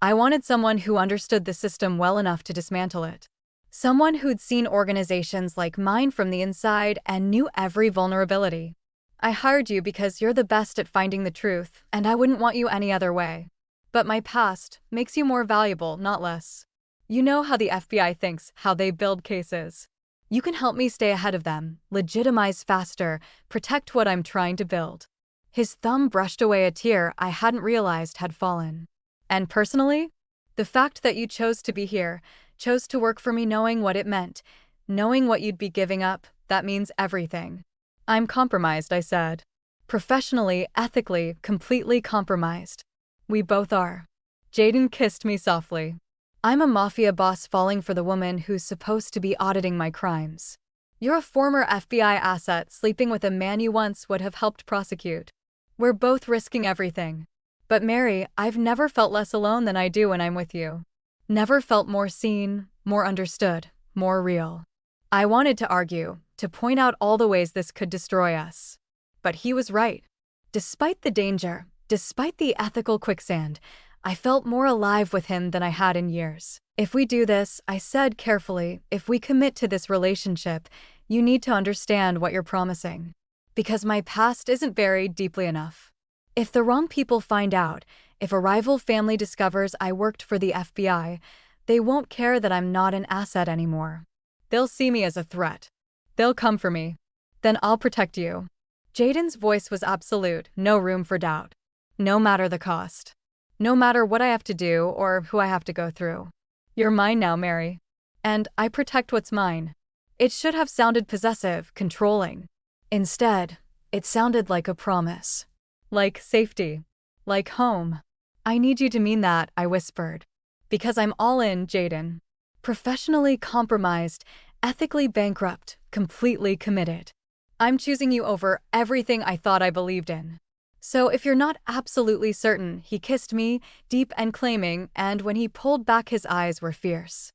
I wanted someone who understood the system well enough to dismantle it. Someone who'd seen organizations like mine from the inside and knew every vulnerability. I hired you because you're the best at finding the truth, and I wouldn't want you any other way. But my past makes you more valuable, not less. You know how the FBI thinks, how they build cases. You can help me stay ahead of them, legitimize faster, protect what I'm trying to build. His thumb brushed away a tear I hadn't realized had fallen. And personally, the fact that you chose to be here, chose to work for me knowing what it meant, knowing what you'd be giving up, that means everything. I'm compromised, I said. Professionally, ethically, completely compromised. We both are. Jayden kissed me softly. I'm a mafia boss falling for the woman who's supposed to be auditing my crimes. You're a former FBI asset sleeping with a man you once would have helped prosecute. We're both risking everything. But Mary, I've never felt less alone than I do when I'm with you. Never felt more seen, more understood, more real. I wanted to argue, to point out all the ways this could destroy us. But he was right. Despite the danger, despite the ethical quicksand, I felt more alive with him than I had in years. If we do this, I said carefully, if we commit to this relationship, you need to understand what you're promising. Because my past isn't buried deeply enough. If the wrong people find out, if a rival family discovers I worked for the FBI, they won't care that I'm not an asset anymore. They'll see me as a threat. They'll come for me. Then I'll protect you. Jayden's voice was absolute, no room for doubt. No matter the cost. No matter what I have to do or who I have to go through. You're mine now, Mary. And I protect what's mine. It should have sounded possessive, controlling. Instead, it sounded like a promise. Like safety. Like home. I need you to mean that, I whispered. Because I'm all in, Jayden. Professionally compromised, ethically bankrupt, completely committed. I'm choosing you over everything I thought I believed in. So if you're not absolutely certain, he kissed me, deep and claiming, and when he pulled back his eyes were fierce.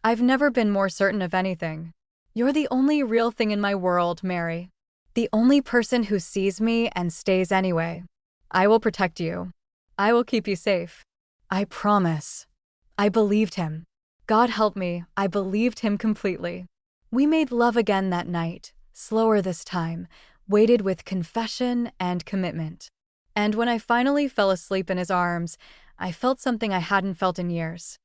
I've never been more certain of anything. You're the only real thing in my world, Mary. The only person who sees me and stays anyway. I will protect you. I will keep you safe. I promise. I believed him. God help me, I believed him completely. We made love again that night, slower this time, weighted with confession and commitment. And when I finally fell asleep in his arms, I felt something I hadn't felt in years.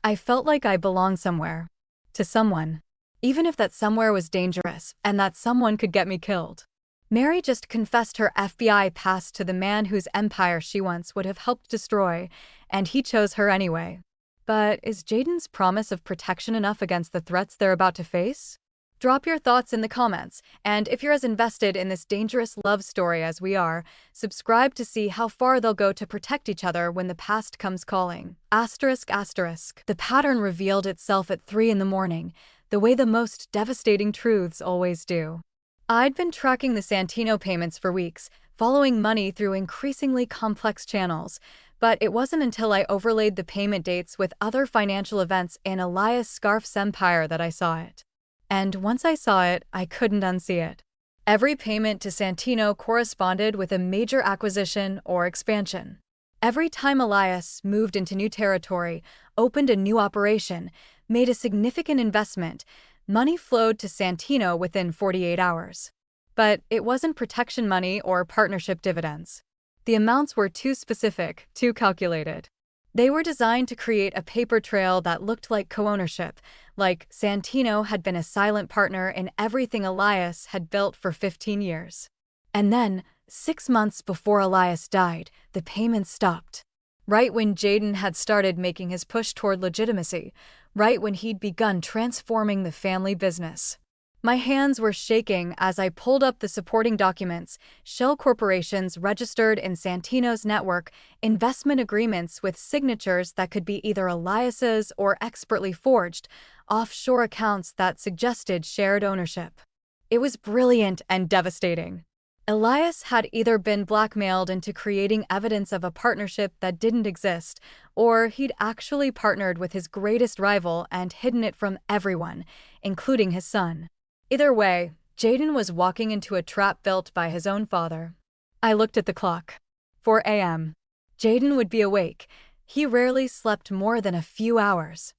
I felt like I belonged somewhere. To someone. Even if that somewhere was dangerous, and that someone could get me killed. Mary just confessed her FBI past to the man whose empire she once would have helped destroy, and he chose her anyway. But is Jayden's promise of protection enough against the threats they're about to face? Drop your thoughts in the comments, and if you're as invested in this dangerous love story as we are, subscribe to see how far they'll go to protect each other when the past comes calling. Asterisk, asterisk. The pattern revealed itself at 3 in the morning, the way the most devastating truths always do. I'd been tracking the Santino payments for weeks, following money through increasingly complex channels, but it wasn't until I overlaid the payment dates with other financial events in Elias Scarf's empire that I saw it. And once I saw it, I couldn't unsee it. Every payment to Santino corresponded with a major acquisition or expansion. Every time Elias moved into new territory, opened a new operation, made a significant investment, money flowed to Santino within 48 hours. But it wasn't protection money or partnership dividends. The amounts were too specific, too calculated. They were designed to create a paper trail that looked like co-ownership, like Santino had been a silent partner in everything Elias had built for 15 years. And then, 6 months before Elias died, the payments stopped. Right when Jayden had started making his push toward legitimacy, right when he'd begun transforming the family business. My hands were shaking as I pulled up the supporting documents, shell corporations registered in Santino's network, investment agreements with signatures that could be either Elias's or expertly forged, offshore accounts that suggested shared ownership. It was brilliant and devastating. Elias had either been blackmailed into creating evidence of a partnership that didn't exist, or he'd actually partnered with his greatest rival and hidden it from everyone, including his son. Either way, Jayden was walking into a trap built by his own father. I looked at the clock. 4 a.m. Jayden would be awake. He rarely slept more than a few hours.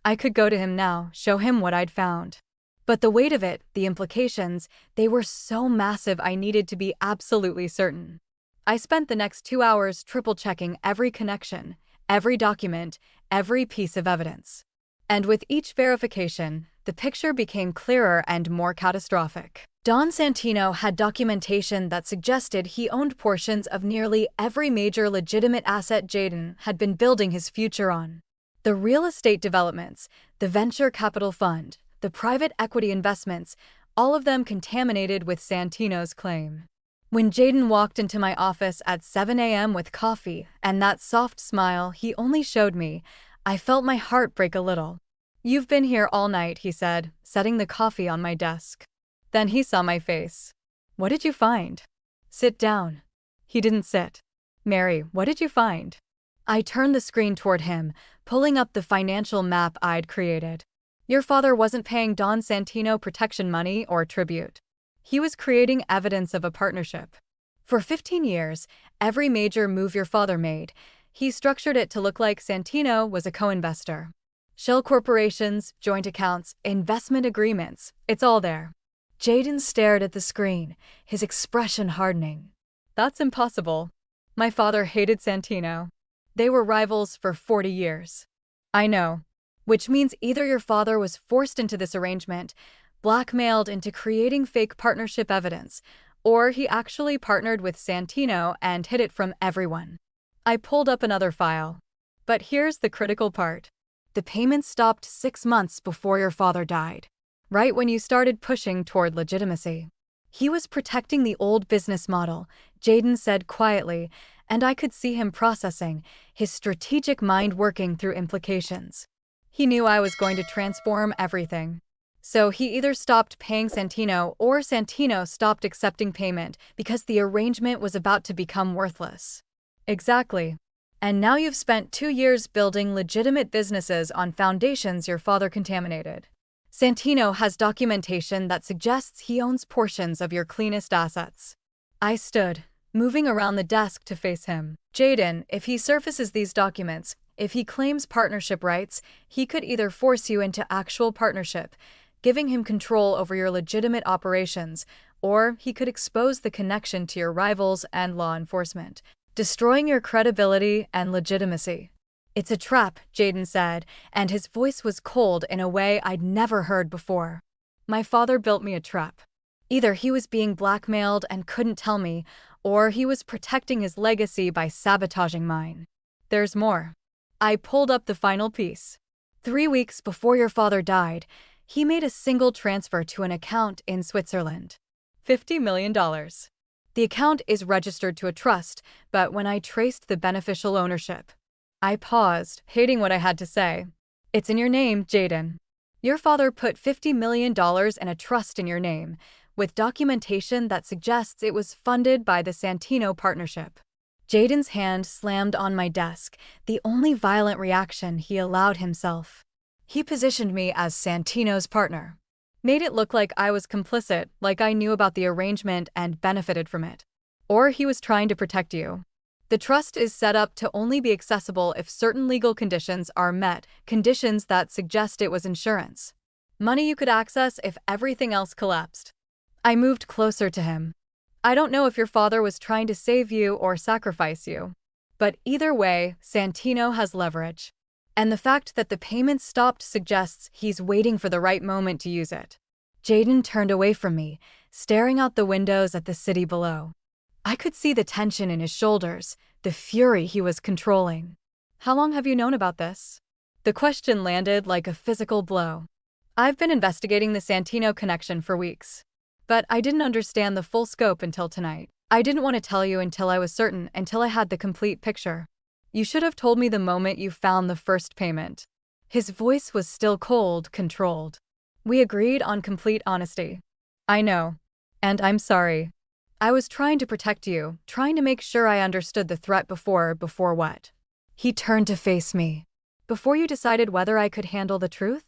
I could go to him now, show him what I'd found. But the weight of it, the implications, they were so massive I needed to be absolutely certain. I spent the next 2 hours triple-checking every connection, every document, every piece of evidence. And with each verification, the picture became clearer and more catastrophic. Don Santino had documentation that suggested he owned portions of nearly every major legitimate asset Jayden had been building his future on. The real estate developments, the venture capital fund, the private equity investments, all of them contaminated with Santino's claim. When Jayden walked into my office at 7 a.m. with coffee and that soft smile he only showed me, I felt my heart break a little. "You've been here all night," he said, setting the coffee on my desk. Then he saw my face. "What did you find?" "Sit down." He didn't sit. "Mary, what did you find?" I turned the screen toward him, pulling up the financial map I'd created. Your father wasn't paying Don Santino protection money or tribute. He was creating evidence of a partnership. For 15 years, every major move your father made, he structured it to look like Santino was a co-investor. Shell corporations, joint accounts, investment agreements, it's all there. Jayden stared at the screen, his expression hardening. "That's impossible. My father hated Santino. They were rivals for 40 years. "I know. Which means either your father was forced into this arrangement, blackmailed into creating fake partnership evidence, or he actually partnered with Santino and hid it from everyone. I pulled up another file. But here's the critical part. The payments stopped 6 months before your father died, right when you started pushing toward legitimacy. He was protecting the old business model, Jayden said quietly, and I could see him processing, his strategic mind working through implications. He knew I was going to transform everything. So he either stopped paying Santino or Santino stopped accepting payment because the arrangement was about to become worthless. Exactly. And now you've spent 2 years building legitimate businesses on foundations your father contaminated. Santino has documentation that suggests he owns portions of your cleanest assets. I stood, moving around the desk to face him. Jayden, if he surfaces these documents, if he claims partnership rights, he could either force you into actual partnership, giving him control over your legitimate operations, or he could expose the connection to your rivals and law enforcement, destroying your credibility and legitimacy. It's a trap, Jayden said, and his voice was cold in a way I'd never heard before. My father built me a trap. Either he was being blackmailed and couldn't tell me, or he was protecting his legacy by sabotaging mine. There's more. I pulled up the final piece. 3 weeks before your father died, he made a single transfer to an account in Switzerland. $50 million. The account is registered to a trust, but when I traced the beneficial ownership, I paused, hating what I had to say. It's in your name, Jayden. Your father put $50 million in a trust in your name, with documentation that suggests it was funded by the Santino partnership. Jayden's hand slammed on my desk, the only violent reaction he allowed himself. He positioned me as Santino's partner. Made it look like I was complicit, like I knew about the arrangement and benefited from it. Or he was trying to protect you. The trust is set up to only be accessible if certain legal conditions are met, conditions that suggest it was insurance. Money you could access if everything else collapsed. I moved closer to him. I don't know if your father was trying to save you or sacrifice you. But either way, Santino has leverage. And the fact that the payment stopped suggests he's waiting for the right moment to use it. Jayden turned away from me, staring out the windows at the city below. I could see the tension in his shoulders, the fury he was controlling. How long have you known about this? The question landed like a physical blow. I've been investigating the Santino connection for weeks. But I didn't understand the full scope until tonight. I didn't want to tell you until I was certain, until I had the complete picture. You should have told me the moment you found the first payment. His voice was still cold, controlled. We agreed on complete honesty. I know. And I'm sorry. I was trying to protect you, trying to make sure I understood the threat before what? He turned to face me. Before you decided whether I could handle the truth?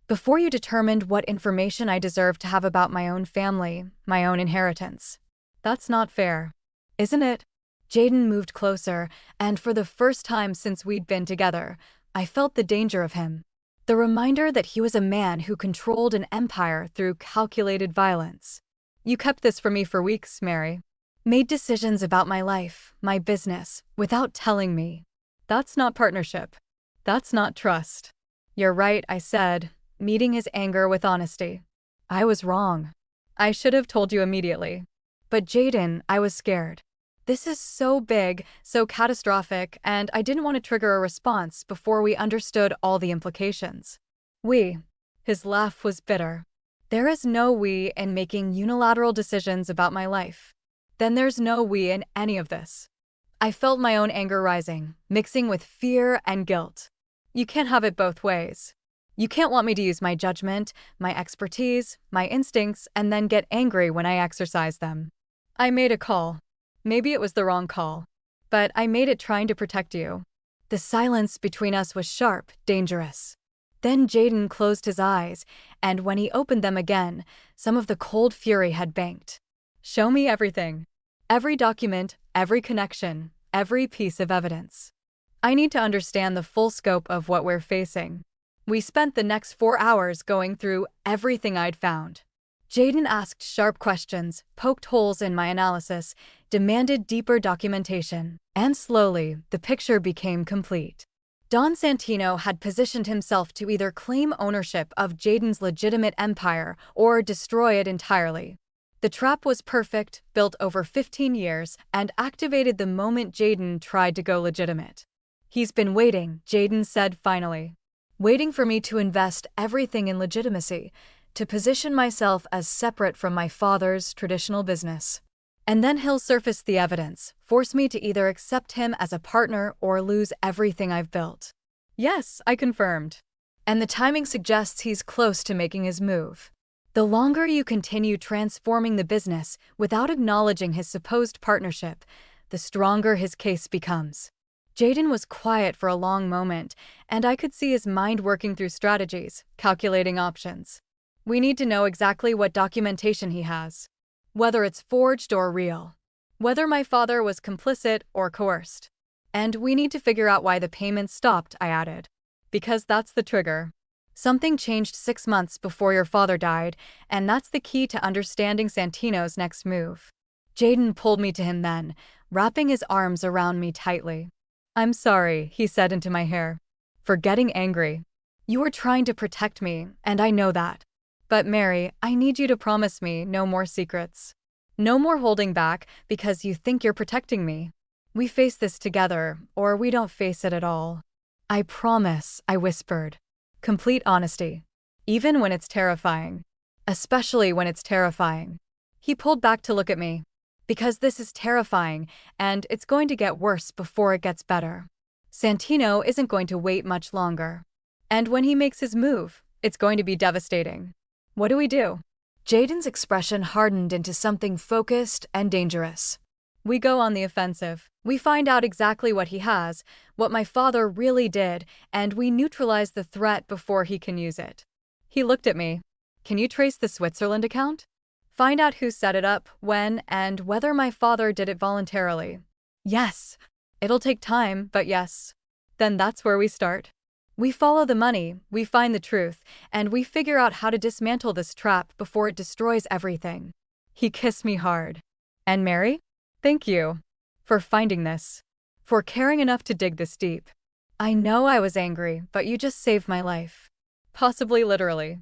Before you determined what information I deserved to have about my own family, my own inheritance. That's not fair. Isn't it? Jayden moved closer, and for the first time since we'd been together, I felt the danger of him. The reminder that he was a man who controlled an empire through calculated violence. You kept this from me for weeks, Mary. Made decisions about my life, my business, without telling me. That's not partnership. That's not trust. You're right, I said, meeting his anger with honesty. I was wrong. I should have told you immediately. But Jayden, I was scared. This is so big, so catastrophic, and I didn't want to trigger a response before we understood all the implications. His laugh was bitter. There is no we in making unilateral decisions about my life. Then there's no we in any of this. I felt my own anger rising, mixing with fear and guilt. You can't have it both ways. You can't want me to use my judgment, my expertise, my instincts, and then get angry when I exercise them. I made a call. Maybe it was the wrong call. But I made it trying to protect you. The silence between us was sharp, dangerous. Then Jayden closed his eyes, and when he opened them again, some of the cold fury had banked. Show me everything. Every document, every connection, every piece of evidence. I need to understand the full scope of what we're facing. We spent the next 4 hours going through everything I'd found. Jayden asked sharp questions, poked holes in my analysis, demanded deeper documentation, and slowly, the picture became complete. Don Santino had positioned himself to either claim ownership of Jayden's legitimate empire or destroy it entirely. The trap was perfect, built over 15 years, and activated the moment Jayden tried to go legitimate. "He's been waiting," Jayden said finally. "Waiting for me to invest everything in legitimacy, to position myself as separate from my father's traditional business. And then he'll surface the evidence, force me to either accept him as a partner or lose everything I've built." "Yes," I confirmed. "And the timing suggests he's close to making his move. The longer you continue transforming the business without acknowledging his supposed partnership, the stronger his case becomes." Jayden was quiet for a long moment, and I could see his mind working through strategies, calculating options. "We need to know exactly what documentation he has. Whether it's forged or real. Whether my father was complicit or coerced. And we need to figure out why the payments stopped," I added. "Because that's the trigger. Something changed 6 months before your father died, and that's the key to understanding Santino's next move." Jayden pulled me to him then, wrapping his arms around me tightly. "I'm sorry," he said into my hair, "for getting angry. You were trying to protect me, and I know that. But Mary, I need you to promise me no more secrets. No more holding back because you think you're protecting me. We face this together, or we don't face it at all." "I promise," I whispered. "Complete honesty. Even when it's terrifying. Especially when it's terrifying." He pulled back to look at me. "Because this is terrifying, and it's going to get worse before it gets better. Santino isn't going to wait much longer. And when he makes his move, it's going to be devastating. What do we do?" Jayden's expression hardened into something focused and dangerous. "We go on the offensive. We find out exactly what he has, what my father really did, and we neutralize the threat before he can use it." He looked at me. "Can you trace the Switzerland account? Find out who set it up, when, and whether my father did it voluntarily?" "Yes." "It'll take time, but yes." "Then that's where we start. We follow the money, we find the truth, and we figure out how to dismantle this trap before it destroys everything." He kissed me hard. "And Mary? Thank you. For finding this. For caring enough to dig this deep. I know I was angry, but you just saved my life." Possibly literally.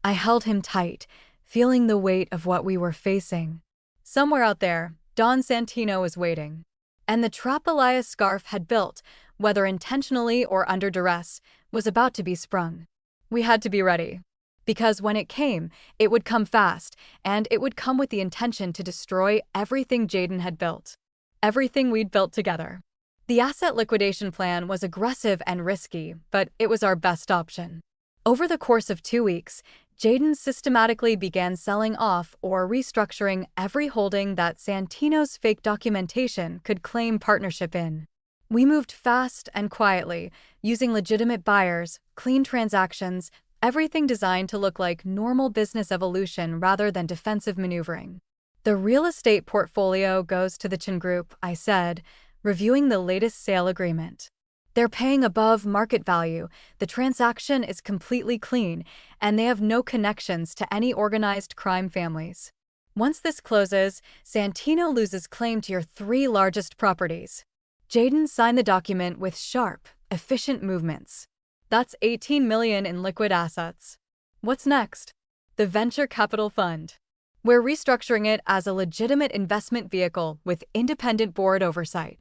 I held him tight, feeling the weight of what we were facing. Somewhere out there, Don Santino was waiting. And the trap Elias Scarf had built, whether intentionally or under duress, was about to be sprung. We had to be ready. Because when it came, it would come fast, and it would come with the intention to destroy everything Jayden had built. Everything we'd built together. The asset liquidation plan was aggressive and risky, but it was our best option. Over the course of 2 weeks, Jayden systematically began selling off or restructuring every holding that Santino's fake documentation could claim partnership in. We moved fast and quietly, using legitimate buyers, clean transactions, everything designed to look like normal business evolution rather than defensive maneuvering. "The real estate portfolio goes to the Chin Group," I said, reviewing the latest sale agreement. "They're paying above market value, the transaction is completely clean, and they have no connections to any organized crime families. Once this closes, Santino loses claim to your 3 largest properties." Jayden signed the document with sharp, efficient movements. "That's $18 million in liquid assets. What's next?" "The venture capital fund. We're restructuring it as a legitimate investment vehicle with independent board oversight.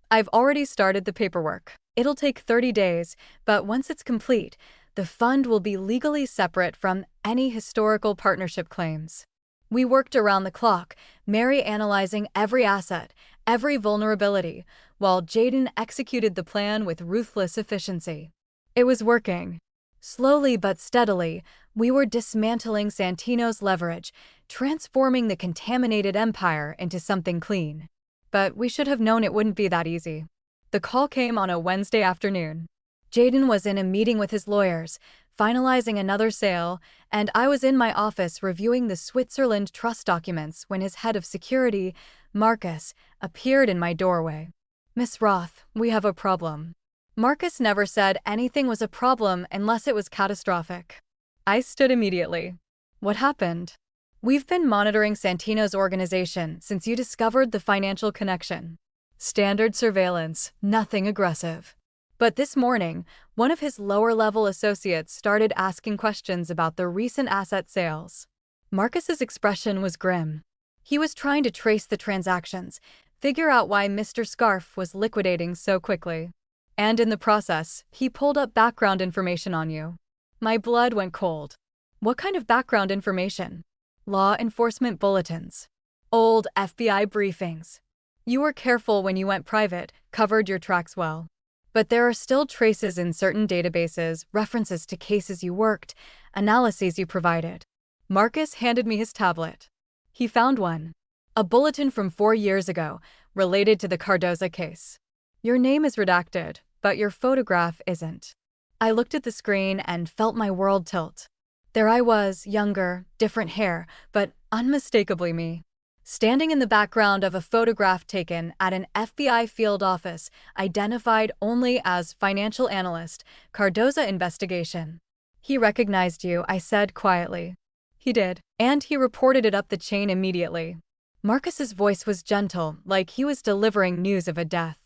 I've already started the paperwork. It'll take 30 days, but once it's complete, the fund will be legally separate from any historical partnership claims." We worked around the clock, Mary analyzing every asset, every vulnerability, while Jayden executed the plan with ruthless efficiency. It was working. Slowly but steadily, we were dismantling Santino's leverage, transforming the contaminated empire into something clean. But we should have known it wouldn't be that easy. The call came on a Wednesday afternoon. Jayden was in a meeting with his lawyers, finalizing another sale, and I was in my office reviewing the Switzerland trust documents when his head of security, Marcus, appeared in my doorway. "Miss Roth, we have a problem." Marcus never said anything was a problem unless it was catastrophic. I stood immediately. "What happened?" "We've been monitoring Santino's organization since you discovered the financial connection. Standard surveillance, nothing aggressive. But this morning, one of his lower-level associates started asking questions about the recent asset sales. Marcus's expression was grim. He was trying to trace the transactions, figure out why Mr. Scarf was liquidating so quickly. And in the process, he pulled up background information on you. My blood went cold. What kind of background information? Law enforcement bulletins. Old FBI briefings. You were careful when you went private, covered your tracks well. But there are still traces in certain databases, references to cases you worked, analyses you provided. Marcus handed me his tablet. He found one. A bulletin from 4 years ago, related to the Cardoza case. Your name is redacted, but your photograph isn't. I looked at the screen and felt my world tilt. There I was, younger, different hair, but unmistakably me. Standing in the background of a photograph taken at an FBI field office, identified only as financial analyst, Cardoza investigation. He recognized you, I said quietly. He did, and he reported it up the chain immediately. Marcus's voice was gentle, like he was delivering news of a death.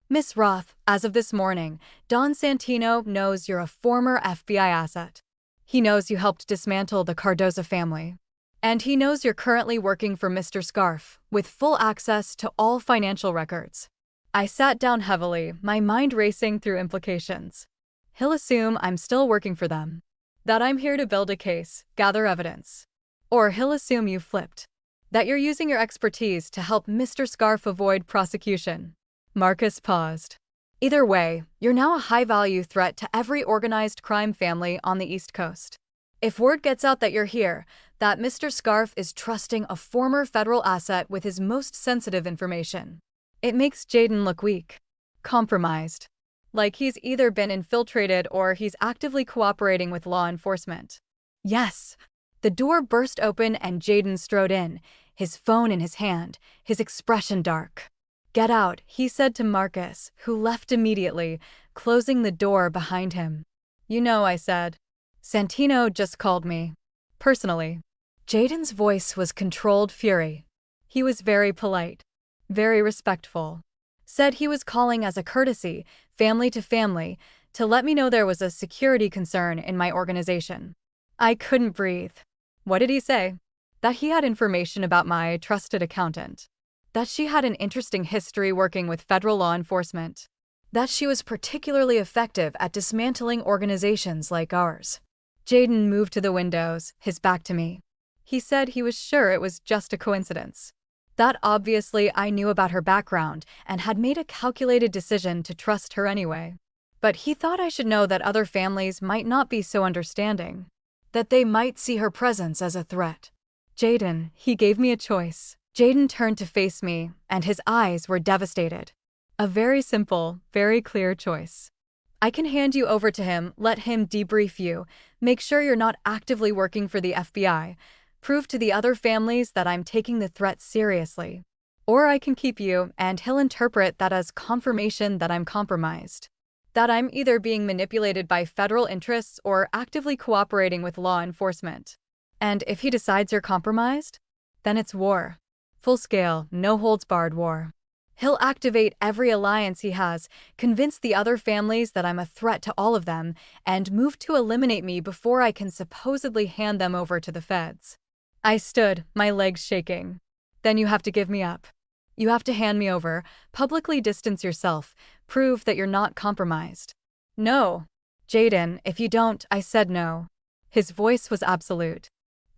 Miss Roth, as of this morning, Don Santino knows you're a former FBI asset. He knows you helped dismantle the Cardoza family. And he knows you're currently working for Mr. Scarf, with full access to all financial records. I sat down heavily, my mind racing through implications. He'll assume I'm still working for them. That I'm here to build a case, gather evidence. Or he'll assume you flipped. That you're using your expertise to help Mr. Scarf avoid prosecution. Marcus paused. Either way, you're now a high-value threat to every organized crime family on the East Coast. If word gets out that you're here, that Mr. Scarf is trusting a former federal asset with his most sensitive information, it makes Jayden look weak, compromised. Like he's either been infiltrated or he's actively cooperating with law enforcement. Yes. The door burst open and Jayden strode in, his phone in his hand, his expression dark. Get out, he said to Marcus, who left immediately, closing the door behind him. You know, I said. Santino just called me. Personally. Jayden's voice was controlled fury. He was very polite. Very respectful. Said he was calling as a courtesy, family to family, to let me know there was a security concern in my organization. I couldn't breathe. What did he say? That he had information about my trusted accountant. That she had an interesting history working with federal law enforcement. That she was particularly effective at dismantling organizations like ours. Jayden moved to the windows, his back to me. He said he was sure it was just a coincidence. That obviously I knew about her background and had made a calculated decision to trust her anyway. But he thought I should know that other families might not be so understanding. That they might see her presence as a threat. Jayden, he gave me a choice. Jayden turned to face me, and his eyes were devastated. A very simple, very clear choice. I can hand you over to him, let him debrief you, make sure you're not actively working for the FBI, prove to the other families that I'm taking the threat seriously. Or I can keep you, and he'll interpret that as confirmation that I'm compromised. That I'm either being manipulated by federal interests or actively cooperating with law enforcement. And if he decides you're compromised, then it's war. Full-scale, no-holds-barred war. He'll activate every alliance he has, convince the other families that I'm a threat to all of them, and move to eliminate me before I can supposedly hand them over to the feds. I stood, my legs shaking. Then you have to give me up. You have to hand me over, publicly distance yourself, prove that you're not compromised. No. Jayden, if you don't, I said no. His voice was absolute.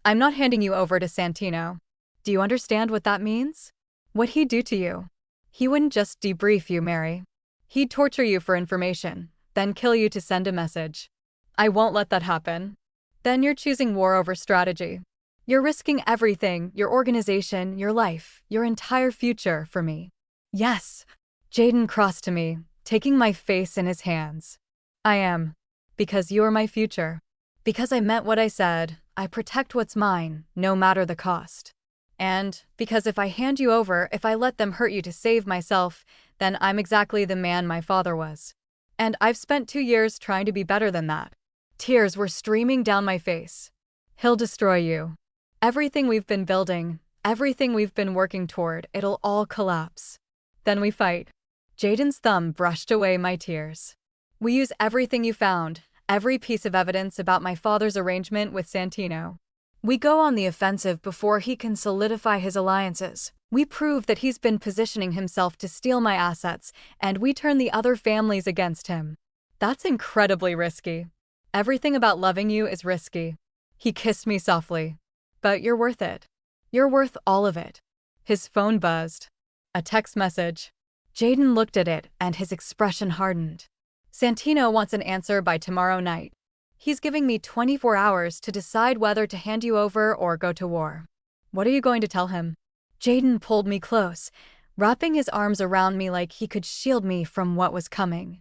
I'm not handing you over to Santino. Do you understand what that means? What'd he do to you? He wouldn't just debrief you, Mary. He'd torture you for information, then kill you to send a message. I won't let that happen. Then you're choosing war over strategy. You're risking everything, your organization, your life, your entire future for me. Yes. Jayden crossed to me, taking my face in his hands. I am. Because you're my future. Because I meant what I said, I protect what's mine, no matter the cost. And because if I hand you over, if I let them hurt you to save myself, then I'm exactly the man my father was. And I've spent 2 years trying to be better than that. Tears were streaming down my face. He'll destroy you. Everything we've been building, everything we've been working toward, it'll all collapse. Then we fight. Jayden's thumb brushed away my tears. We use everything you found, every piece of evidence about my father's arrangement with Santino. We go on the offensive before he can solidify his alliances. We prove that he's been positioning himself to steal my assets, and we turn the other families against him. That's incredibly risky. Everything about loving you is risky. He kissed me softly. But you're worth it. You're worth all of it. His phone buzzed. A text message. Jayden looked at it, and his expression hardened. Santino wants an answer by tomorrow night. He's giving me 24 hours to decide whether to hand you over or go to war. What are you going to tell him? Jayden pulled me close, wrapping his arms around me like he could shield me from what was coming.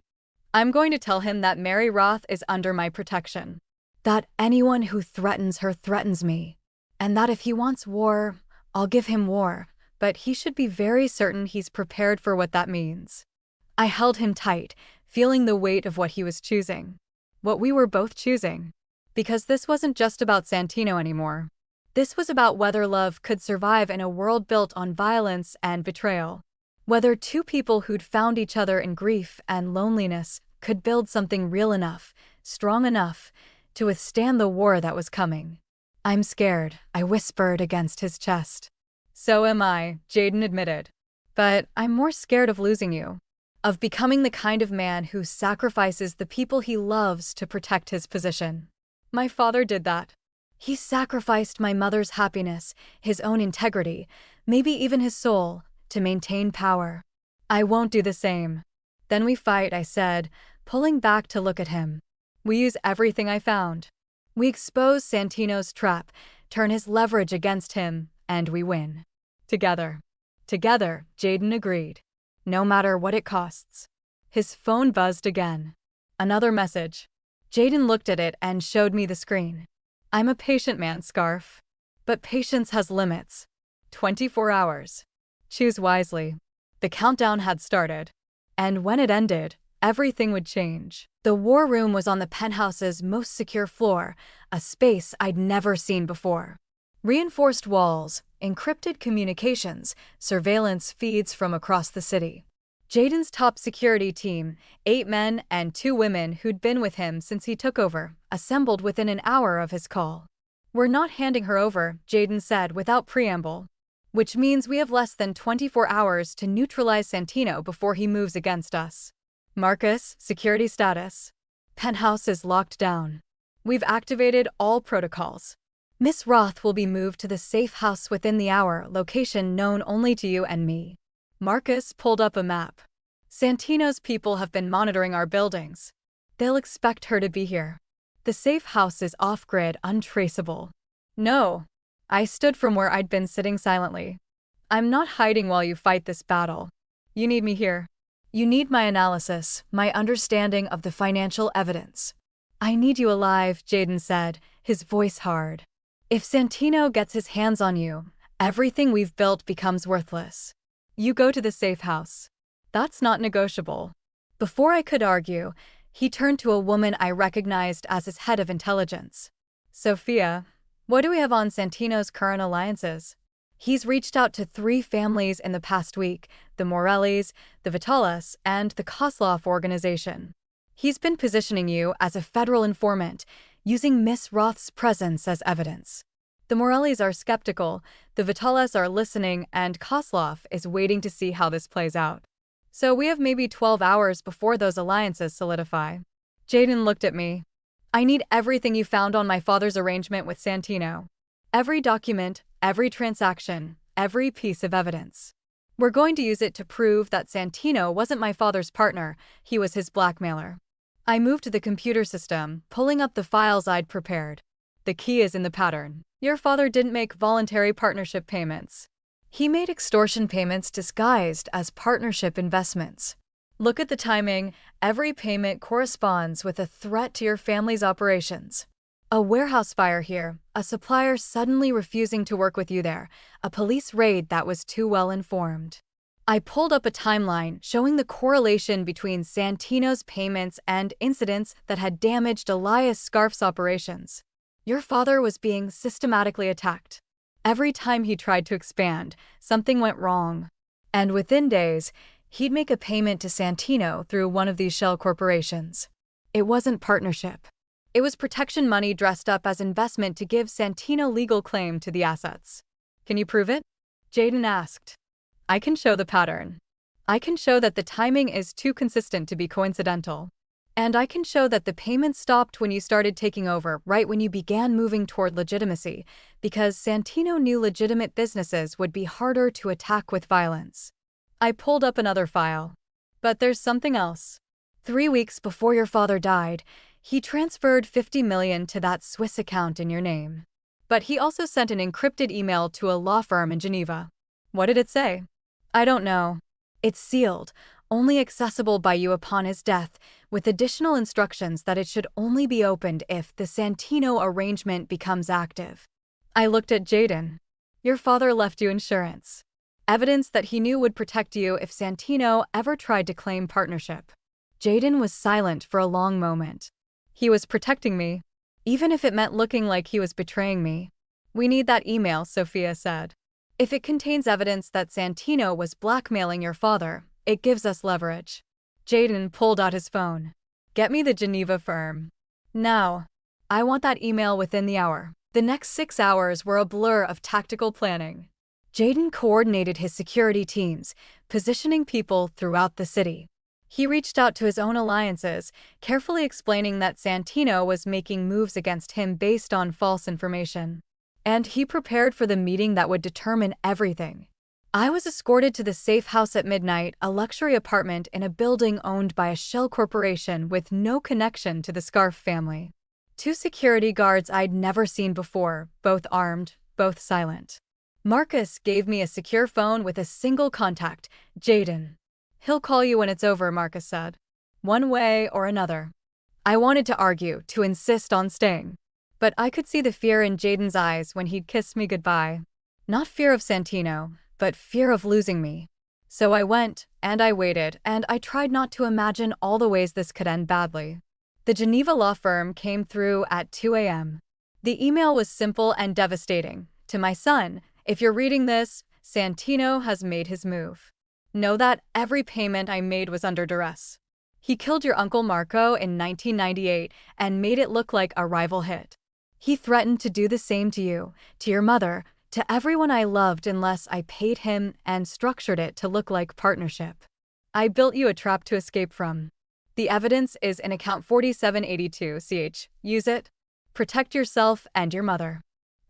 I'm going to tell him that Mary Roth is under my protection. That anyone who threatens her threatens me. And that if he wants war, I'll give him war, but he should be very certain he's prepared for what that means. I held him tight, feeling the weight of what he was choosing. What we were both choosing. Because this wasn't just about Santino anymore. This was about whether love could survive in a world built on violence and betrayal. Whether two people who'd found each other in grief and loneliness could build something real enough, strong enough, to withstand the war that was coming. I'm scared, I whispered against his chest. So am I, Jayden admitted. But I'm more scared of losing you. Of becoming the kind of man who sacrifices the people he loves to protect his position. My father did that. He sacrificed my mother's happiness, his own integrity, maybe even his soul, to maintain power. I won't do the same. Then we fight, I said, pulling back to look at him. We use everything I found. We expose Santino's trap, turn his leverage against him, and we win. Together. Together, Jayden agreed. No matter what it costs. His phone buzzed again. Another message. Jayden looked at it and showed me the screen. I'm a patient man, Scarf. But patience has limits. 24 hours. Choose wisely. The countdown had started. And when it ended, everything would change. The war room was on the penthouse's most secure floor, a space I'd never seen before. Reinforced walls, encrypted communications, surveillance feeds from across the city. Jayden's top security team, 8 men and 2 women who'd been with him since he took over, assembled within an hour of his call. We're not handing her over, Jayden said without preamble. Which means we have less than 24 hours to neutralize Santino before he moves against us. Marcus, security status. Penthouse is locked down. We've activated all protocols. Miss Roth will be moved to the safe house within the hour, location known only to you and me. Marcus pulled up a map. Santino's people have been monitoring our buildings. They'll expect her to be here. The safe house is off-grid, untraceable. No. I stood from where I'd been sitting silently. I'm not hiding while you fight this battle. You need me here. You need my analysis, my understanding of the financial evidence. I need you alive, Jayden said, his voice hard. If Santino gets his hands on you, everything we've built becomes worthless. You go to the safe house. That's not negotiable. Before I could argue, he turned to a woman I recognized as his head of intelligence. Sophia, what do we have on Santino's current alliances? He's reached out to 3 families in the past week, the Morellis, the Vitalis, and the Kozlov organization. He's been positioning you as a federal informant, using Miss Roth's presence as evidence. The Morellis are skeptical, the Vitalis are listening, and Kozlov is waiting to see how this plays out. So we have maybe 12 hours before those alliances solidify. Jayden looked at me. I need everything you found on my father's arrangement with Santino. Every document, every transaction, every piece of evidence. We're going to use it to prove that Santino wasn't my father's partner, he was his blackmailer. I moved to the computer system, pulling up the files I'd prepared. The key is in the pattern. Your father didn't make voluntary partnership payments. He made extortion payments disguised as partnership investments. Look at the timing. Every payment corresponds with a threat to your family's operations. A warehouse fire here, a supplier suddenly refusing to work with you there, a police raid that was too well informed. I pulled up a timeline showing the correlation between Santino's payments and incidents that had damaged Elias Scarf's operations. Your father was being systematically attacked. Every time he tried to expand, something went wrong. And within days, He'd make a payment to Santino through one of these shell corporations. It wasn't partnership. It was protection money dressed up as investment to give Santino legal claim to the assets. Can you prove it? Jayden asked. I can show the pattern. I can show that the timing is too consistent to be coincidental. And I can show that the payments stopped when you started taking over, right when you began moving toward legitimacy, because Santino knew legitimate businesses would be harder to attack with violence. I pulled up another file. But there's something else. 3 weeks before your father died, he transferred $50 million to that Swiss account in your name. But he also sent an encrypted email to a law firm in Geneva. What did it say? I don't know. It's sealed, only accessible by you upon his death, with additional instructions that it should only be opened if the Santino arrangement becomes active. I looked at Jayden. Your father left you insurance. Evidence that he knew would protect you if Santino ever tried to claim partnership. Jayden was silent for a long moment. He was protecting me, even if it meant looking like he was betraying me. We need that email, Sophia said. If it contains evidence that Santino was blackmailing your father, it gives us leverage. Jayden pulled out his phone. Get me the Geneva firm. Now. I want that email within the hour. The next 6 hours were a blur of tactical planning. Jayden coordinated his security teams, positioning people throughout the city. He reached out to his own alliances, carefully explaining that Santino was making moves against him based on false information. And he prepared for the meeting that would determine everything. I was escorted to the safe house at midnight, a luxury apartment in a building owned by a shell corporation with no connection to the Scarf family. 2 security guards I'd never seen before, both armed, both silent. Marcus gave me a secure phone with a single contact, Jayden. He'll call you when it's over, Marcus said. One way or another. I wanted to argue, to insist on staying. But I could see the fear in Jayden's eyes when he'd kissed me goodbye. Not fear of Santino, but fear of losing me. So I went, and I waited, and I tried not to imagine all the ways this could end badly. The Geneva law firm came through at 2 a.m. The email was simple and devastating. To my son, if you're reading this, Santino has made his move. Know that every payment I made was under duress. He killed your uncle Marco in 1998 and made it look like a rival hit. He threatened to do the same to you, to your mother, to everyone I loved unless I paid him, and structured it to look like partnership. I built you a trap to escape from. The evidence is in account 4782-CH. Use it. Protect yourself and your mother.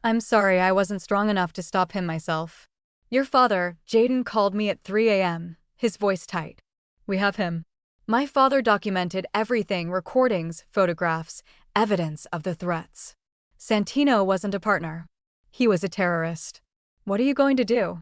I'm sorry I wasn't strong enough to stop him myself. Your father, Jayden, called me at 3 a.m., his voice tight. We have him. My father documented everything, recordings, photographs, evidence of the threats. Santino wasn't a partner. He was a terrorist. What are you going to do?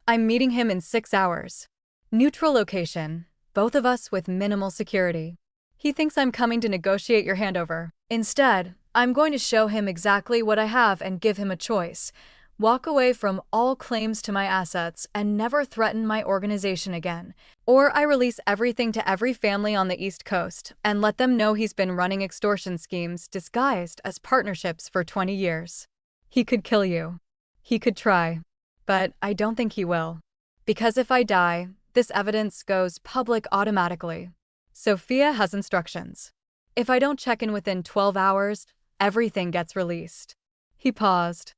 I'm meeting him in 6 hours. Neutral location, both of us with minimal security. He thinks I'm coming to negotiate your handover. Instead, I'm going to show him exactly what I have and give him a choice. Walk away from all claims to my assets and never threaten my organization again. Or I release everything to every family on the East Coast and let them know he's been running extortion schemes disguised as partnerships for 20 years. He could kill you. He could try. But I don't think he will. Because if I die, this evidence goes public automatically. Sophia has instructions. If I don't check in within 12 hours, everything gets released. He paused.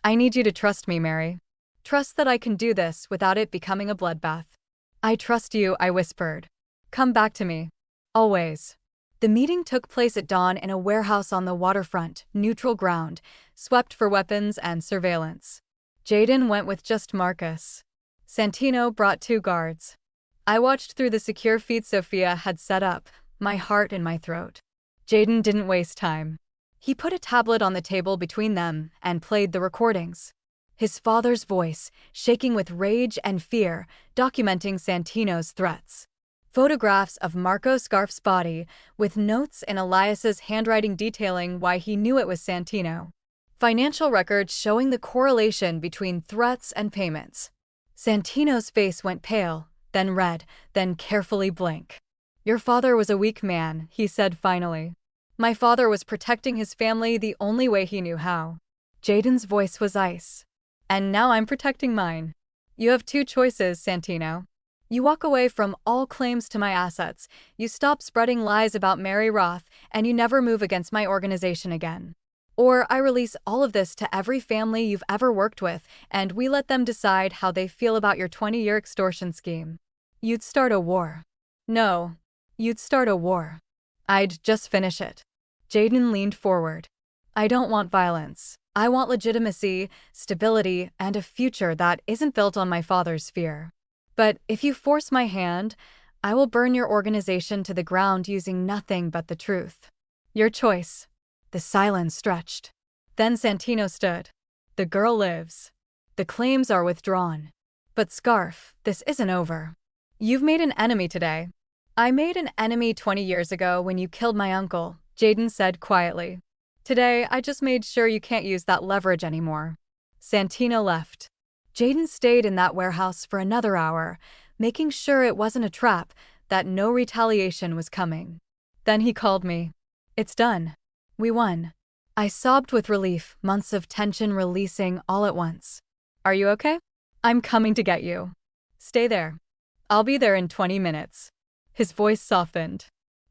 I need you to trust me, Mary. Trust that I can do this without it becoming a bloodbath. I trust you, I whispered. Come back to me. Always. The meeting took place at dawn in a warehouse on the waterfront, neutral ground, swept for weapons and surveillance. Jayden went with just Marcus. Santino brought 2 guards. I watched through the secure feed Sophia had set up, my heart in my throat. Jayden didn't waste time. He put a tablet on the table between them and played the recordings. His father's voice, shaking with rage and fear, documenting Santino's threats. Photographs of Marco Scarf's body, with notes in Elias's handwriting detailing why he knew it was Santino. Financial records showing the correlation between threats and payments. Santino's face went pale, then red, then carefully blank. Your father was a weak man, he said finally. My father was protecting his family the only way he knew how. Jayden's voice was ice. And now I'm protecting mine. You have 2 choices, Santino. You walk away from all claims to my assets, you stop spreading lies about Mary Roth, and you never move against my organization again. Or I release all of this to every family you've ever worked with, and we let them decide how they feel about your 20-year extortion scheme. You'd start a war. No, you'd start a war. I'd just finish it. Jayden leaned forward. I don't want violence. I want legitimacy, stability, and a future that isn't built on my father's fear. But if you force my hand, I will burn your organization to the ground using nothing but the truth. Your choice. The silence stretched. Then Santino stood. The girl lives. The claims are withdrawn. But Scarf, this isn't over. You've made an enemy today. I made an enemy 20 years ago when you killed my uncle, Jayden said quietly. Today, I just made sure you can't use that leverage anymore. Santino left. Jayden stayed in that warehouse for another hour, making sure it wasn't a trap, that no retaliation was coming. Then he called me. It's done. We won. I sobbed with relief, months of tension releasing all at once. Are you okay? I'm coming to get you. Stay there. I'll be there in 20 minutes. His voice softened.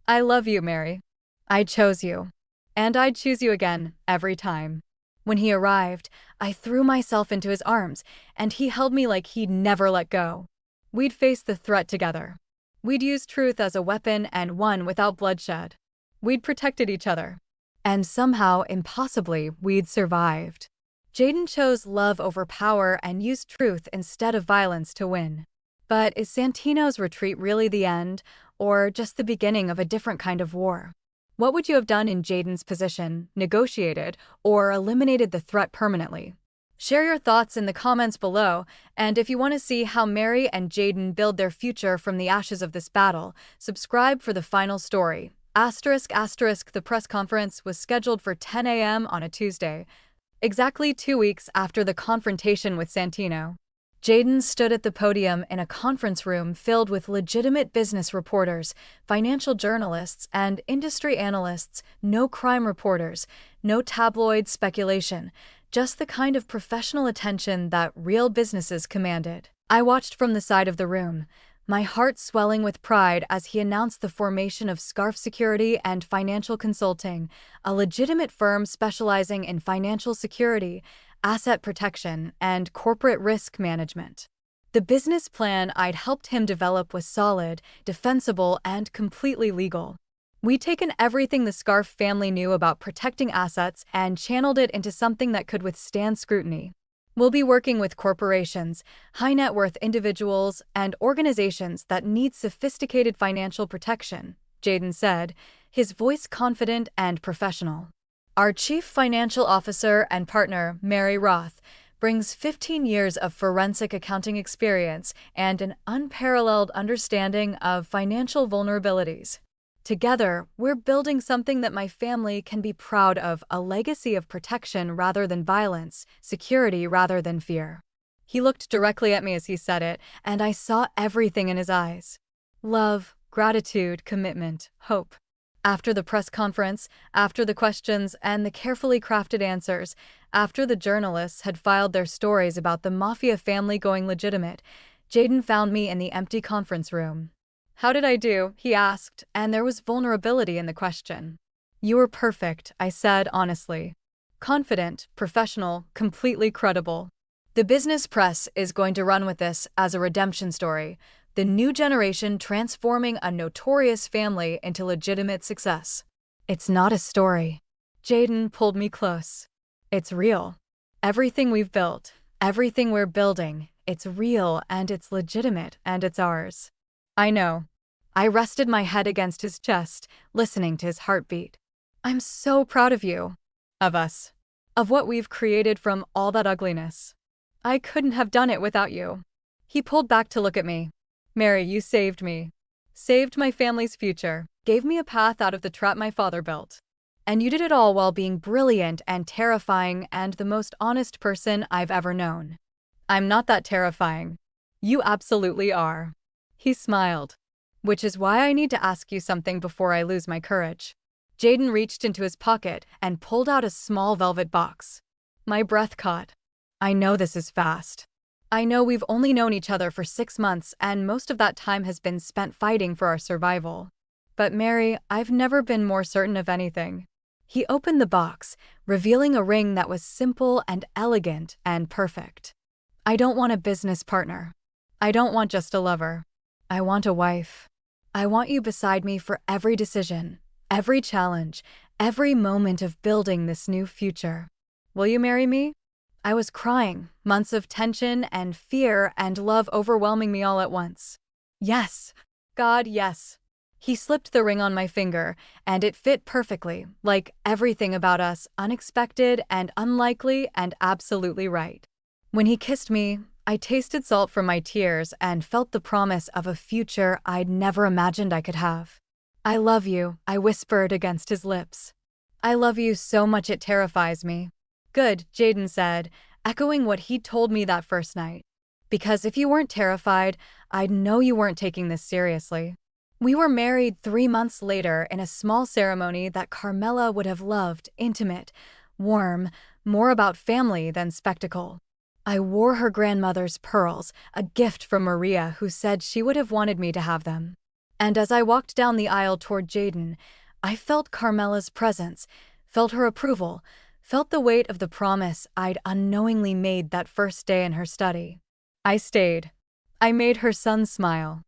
I love you, Mary. I chose you. And I'd choose you again, every time. When he arrived, I threw myself into his arms, and he held me like he'd never let go. We'd face the threat together. We'd used truth as a weapon and won without bloodshed. We'd protected each other. And somehow, impossibly, we'd survived. Jayden chose love over power and used truth instead of violence to win. But is Santino's retreat really the end, or just the beginning of a different kind of war? What would you have done in Jayden's position, negotiated, or eliminated the threat permanently? Share your thoughts in the comments below, and if you want to see how Mary and Jayden build their future from the ashes of this battle, subscribe for the final story. The press conference was scheduled for 10 a.m. on a Tuesday, exactly 2 weeks after the confrontation with Santino. Jayden stood at the podium in a conference room filled with legitimate business reporters, financial journalists, and industry analysts, no crime reporters, no tabloid speculation, just the kind of professional attention that real businesses commanded. I watched from the side of the room, my heart swelling with pride as he announced the formation of Scarf Security and Financial Consulting, a legitimate firm specializing in financial security, asset protection, and corporate risk management. The business plan I'd helped him develop was solid, defensible, and completely legal. We'd taken everything the Scarf family knew about protecting assets and channeled it into something that could withstand scrutiny. We'll be working with corporations, high-net-worth individuals, and organizations that need sophisticated financial protection, Jayden said, his voice confident and professional. Our chief financial officer and partner, Mary Roth, brings 15 years of forensic accounting experience and an unparalleled understanding of financial vulnerabilities. Together, we're building something that my family can be proud of, a legacy of protection rather than violence, security rather than fear. He looked directly at me as he said it, and I saw everything in his eyes. Love, gratitude, commitment, hope. After the press conference, after the questions and the carefully crafted answers, after the journalists had filed their stories about the Mafia family going legitimate, Jayden found me in the empty conference room. How did I do? He asked, and there was vulnerability in the question. You were perfect, I said honestly. Confident, professional, completely credible. The business press is going to run with this as a redemption story. The new generation transforming a notorious family into legitimate success. It's not a story. Jayden pulled me close. It's real. Everything we've built, everything we're building, it's real and it's legitimate and it's ours. I know. I rested my head against his chest, listening to his heartbeat. I'm so proud of you. Of us. Of what we've created from all that ugliness. I couldn't have done it without you. He pulled back to look at me. Mary, you saved me. Saved my family's future. Gave me a path out of the trap my father built. And you did it all while being brilliant and terrifying and the most honest person I've ever known. I'm not that terrifying. You absolutely are. He smiled. Which is why I need to ask you something before I lose my courage. Jayden reached into his pocket and pulled out a small velvet box. My breath caught. I know this is fast. I know we've only known each other for 6 months, and most of that time has been spent fighting for our survival. But Mary, I've never been more certain of anything. He opened the box, revealing a ring that was simple and elegant and perfect. I don't want a business partner. I don't want just a lover. I want a wife. I want you beside me for every decision, every challenge, every moment of building this new future. Will you marry me? I was crying, months of tension and fear and love overwhelming me all at once. Yes. God, yes. He slipped the ring on my finger, and it fit perfectly, like everything about us, unexpected and unlikely and absolutely right. When he kissed me, I tasted salt from my tears and felt the promise of a future I'd never imagined I could have. I love you, I whispered against his lips. I love you so much it terrifies me. Good, Jayden said, echoing what he'd told me that first night. Because if you weren't terrified, I'd know you weren't taking this seriously. We were married 3 months later in a small ceremony that Carmela would have loved, intimate, warm, more about family than spectacle. I wore her grandmother's pearls, a gift from Maria who said she would have wanted me to have them. And as I walked down the aisle toward Jayden, I felt Carmela's presence, felt her approval, felt the weight of the promise I'd unknowingly made that first day in her study. I stayed. I made her son smile.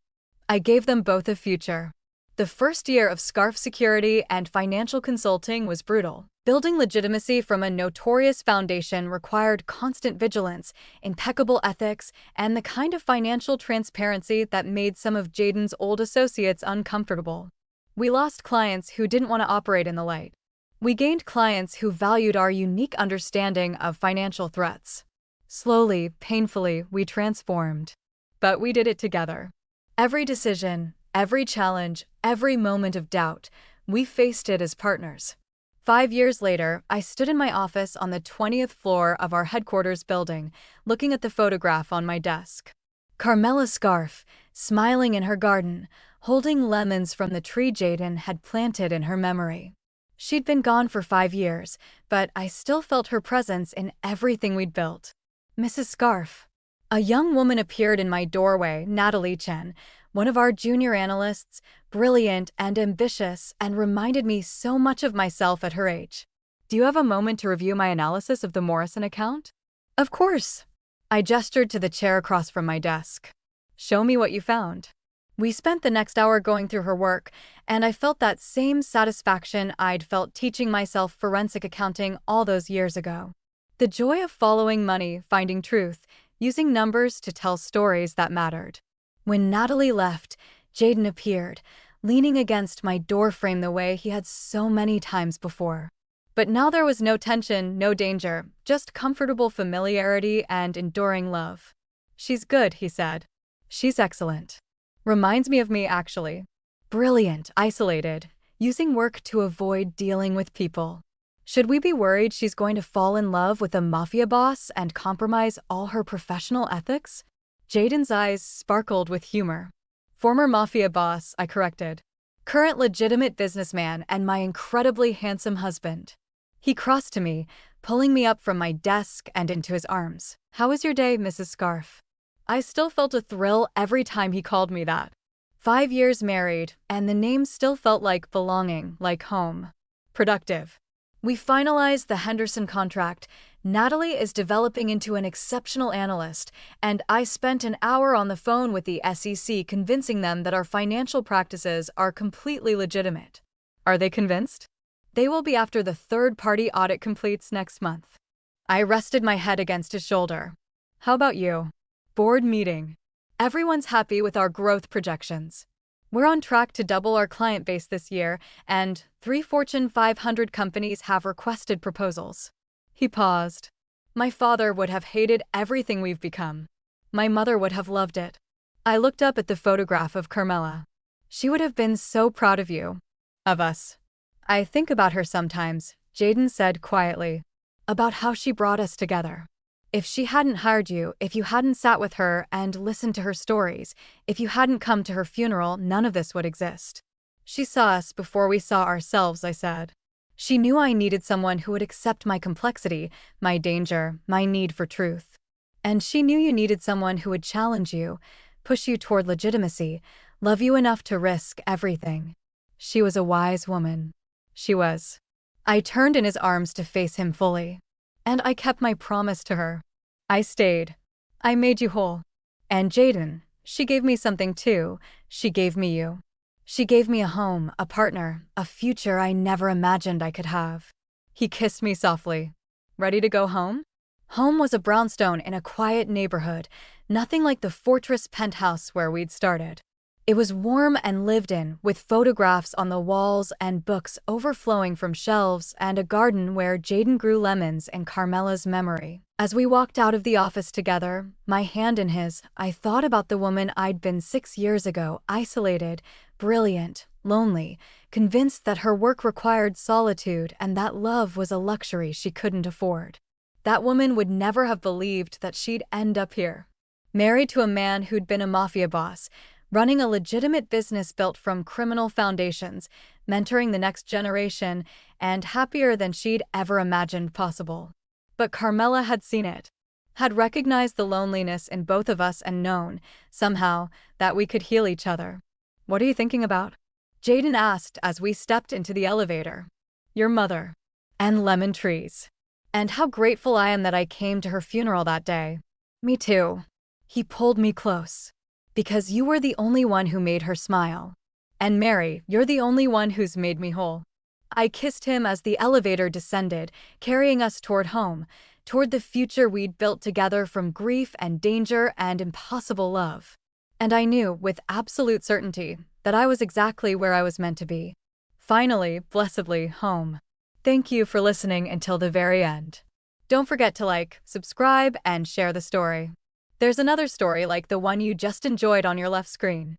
I gave them both a future. The first year of Scarf security and financial consulting was brutal. Building legitimacy from a notorious foundation required constant vigilance, impeccable ethics, and the kind of financial transparency that made some of Jayden's old associates uncomfortable. We lost clients who didn't want to operate in the light. We gained clients who valued our unique understanding of financial threats. Slowly, painfully, we transformed. But we did it together. Every decision, every challenge, every moment of doubt, we faced it as partners. 5 years later, I stood in my office on the 20th floor of our headquarters building, looking at the photograph on my desk. Carmela Scarf, smiling in her garden, holding lemons from the tree Jayden had planted in her memory. She'd been gone for 5 years, but I still felt her presence in everything we'd built. Mrs. Scarf. A young woman appeared in my doorway, Natalie Chen, one of our junior analysts, brilliant and ambitious, and reminded me so much of myself at her age. Do you have a moment to review my analysis of the Morrison account? Of course. I gestured to the chair across from my desk. Show me what you found. We spent the next hour going through her work, and I felt that same satisfaction I'd felt teaching myself forensic accounting all those years ago. The joy of following money, finding truth, using numbers to tell stories that mattered. When Natalie left, Jayden appeared, leaning against my doorframe the way he had so many times before. But now there was no tension, no danger, just comfortable familiarity and enduring love. She's good, he said. She's excellent. Reminds me of me, actually. Brilliant, isolated, using work to avoid dealing with people. Should we be worried she's going to fall in love with a mafia boss and compromise all her professional ethics? Jayden's eyes sparkled with humor. Former mafia boss, I corrected. Current legitimate businessman and my incredibly handsome husband. He crossed to me, pulling me up from my desk and into his arms. How was your day, Mrs. Scarf? I still felt a thrill every time he called me that. 5 years married, and the name still felt like belonging, like home. Productive. We finalized the Henderson contract. Natalie is developing into an exceptional analyst, and I spent an hour on the phone with the SEC convincing them that our financial practices are completely legitimate. Are they convinced? They will be after the third-party audit completes next month. I rested my head against his shoulder. How about you? Board meeting. Everyone's happy with our growth projections. We're on track to double our client base this year, and 3 Fortune 500 companies have requested proposals. He paused. My father would have hated everything we've become. My mother would have loved it. I looked up at the photograph of Carmela. She would have been so proud of you. Of us. I think about her sometimes, Jayden said quietly. About how she brought us together. If she hadn't hired you, if you hadn't sat with her and listened to her stories, if you hadn't come to her funeral, none of this would exist. She saw us before we saw ourselves, I said. She knew I needed someone who would accept my complexity, my danger, my need for truth. And she knew you needed someone who would challenge you, push you toward legitimacy, love you enough to risk everything. She was a wise woman. She was. I turned in his arms to face him fully. And I kept my promise to her. I stayed. I made you whole. And Jayden, she gave me something too. She gave me you. She gave me a home, a partner, a future I never imagined I could have. He kissed me softly. Ready to go home? Home was a brownstone in a quiet neighborhood, nothing like the fortress penthouse where we'd started. It was warm and lived in, with photographs on the walls and books overflowing from shelves and a garden where Jayden grew lemons in Carmela's memory. As we walked out of the office together, my hand in his, I thought about the woman I'd been 6 years ago, isolated, brilliant, lonely, convinced that her work required solitude and that love was a luxury she couldn't afford. That woman would never have believed that she'd end up here, married to a man who'd been a mafia boss, running a legitimate business built from criminal foundations, mentoring the next generation, and happier than she'd ever imagined possible. But Carmela had seen it, had recognized the loneliness in both of us and known, somehow, that we could heal each other. "What are you thinking about?" Jayden asked as we stepped into the elevator. "Your mother. And lemon trees. And how grateful I am that I came to her funeral that day." "Me too." He pulled me close. "Because you were the only one who made her smile. And Mary, you're the only one who's made me whole." I kissed him as the elevator descended, carrying us toward home, toward the future we'd built together from grief and danger and impossible love. And I knew, with absolute certainty, that I was exactly where I was meant to be. Finally, blessedly, home. Thank you for listening until the very end. Don't forget to like, subscribe, and share the story. There's another story like the one you just enjoyed on your left screen.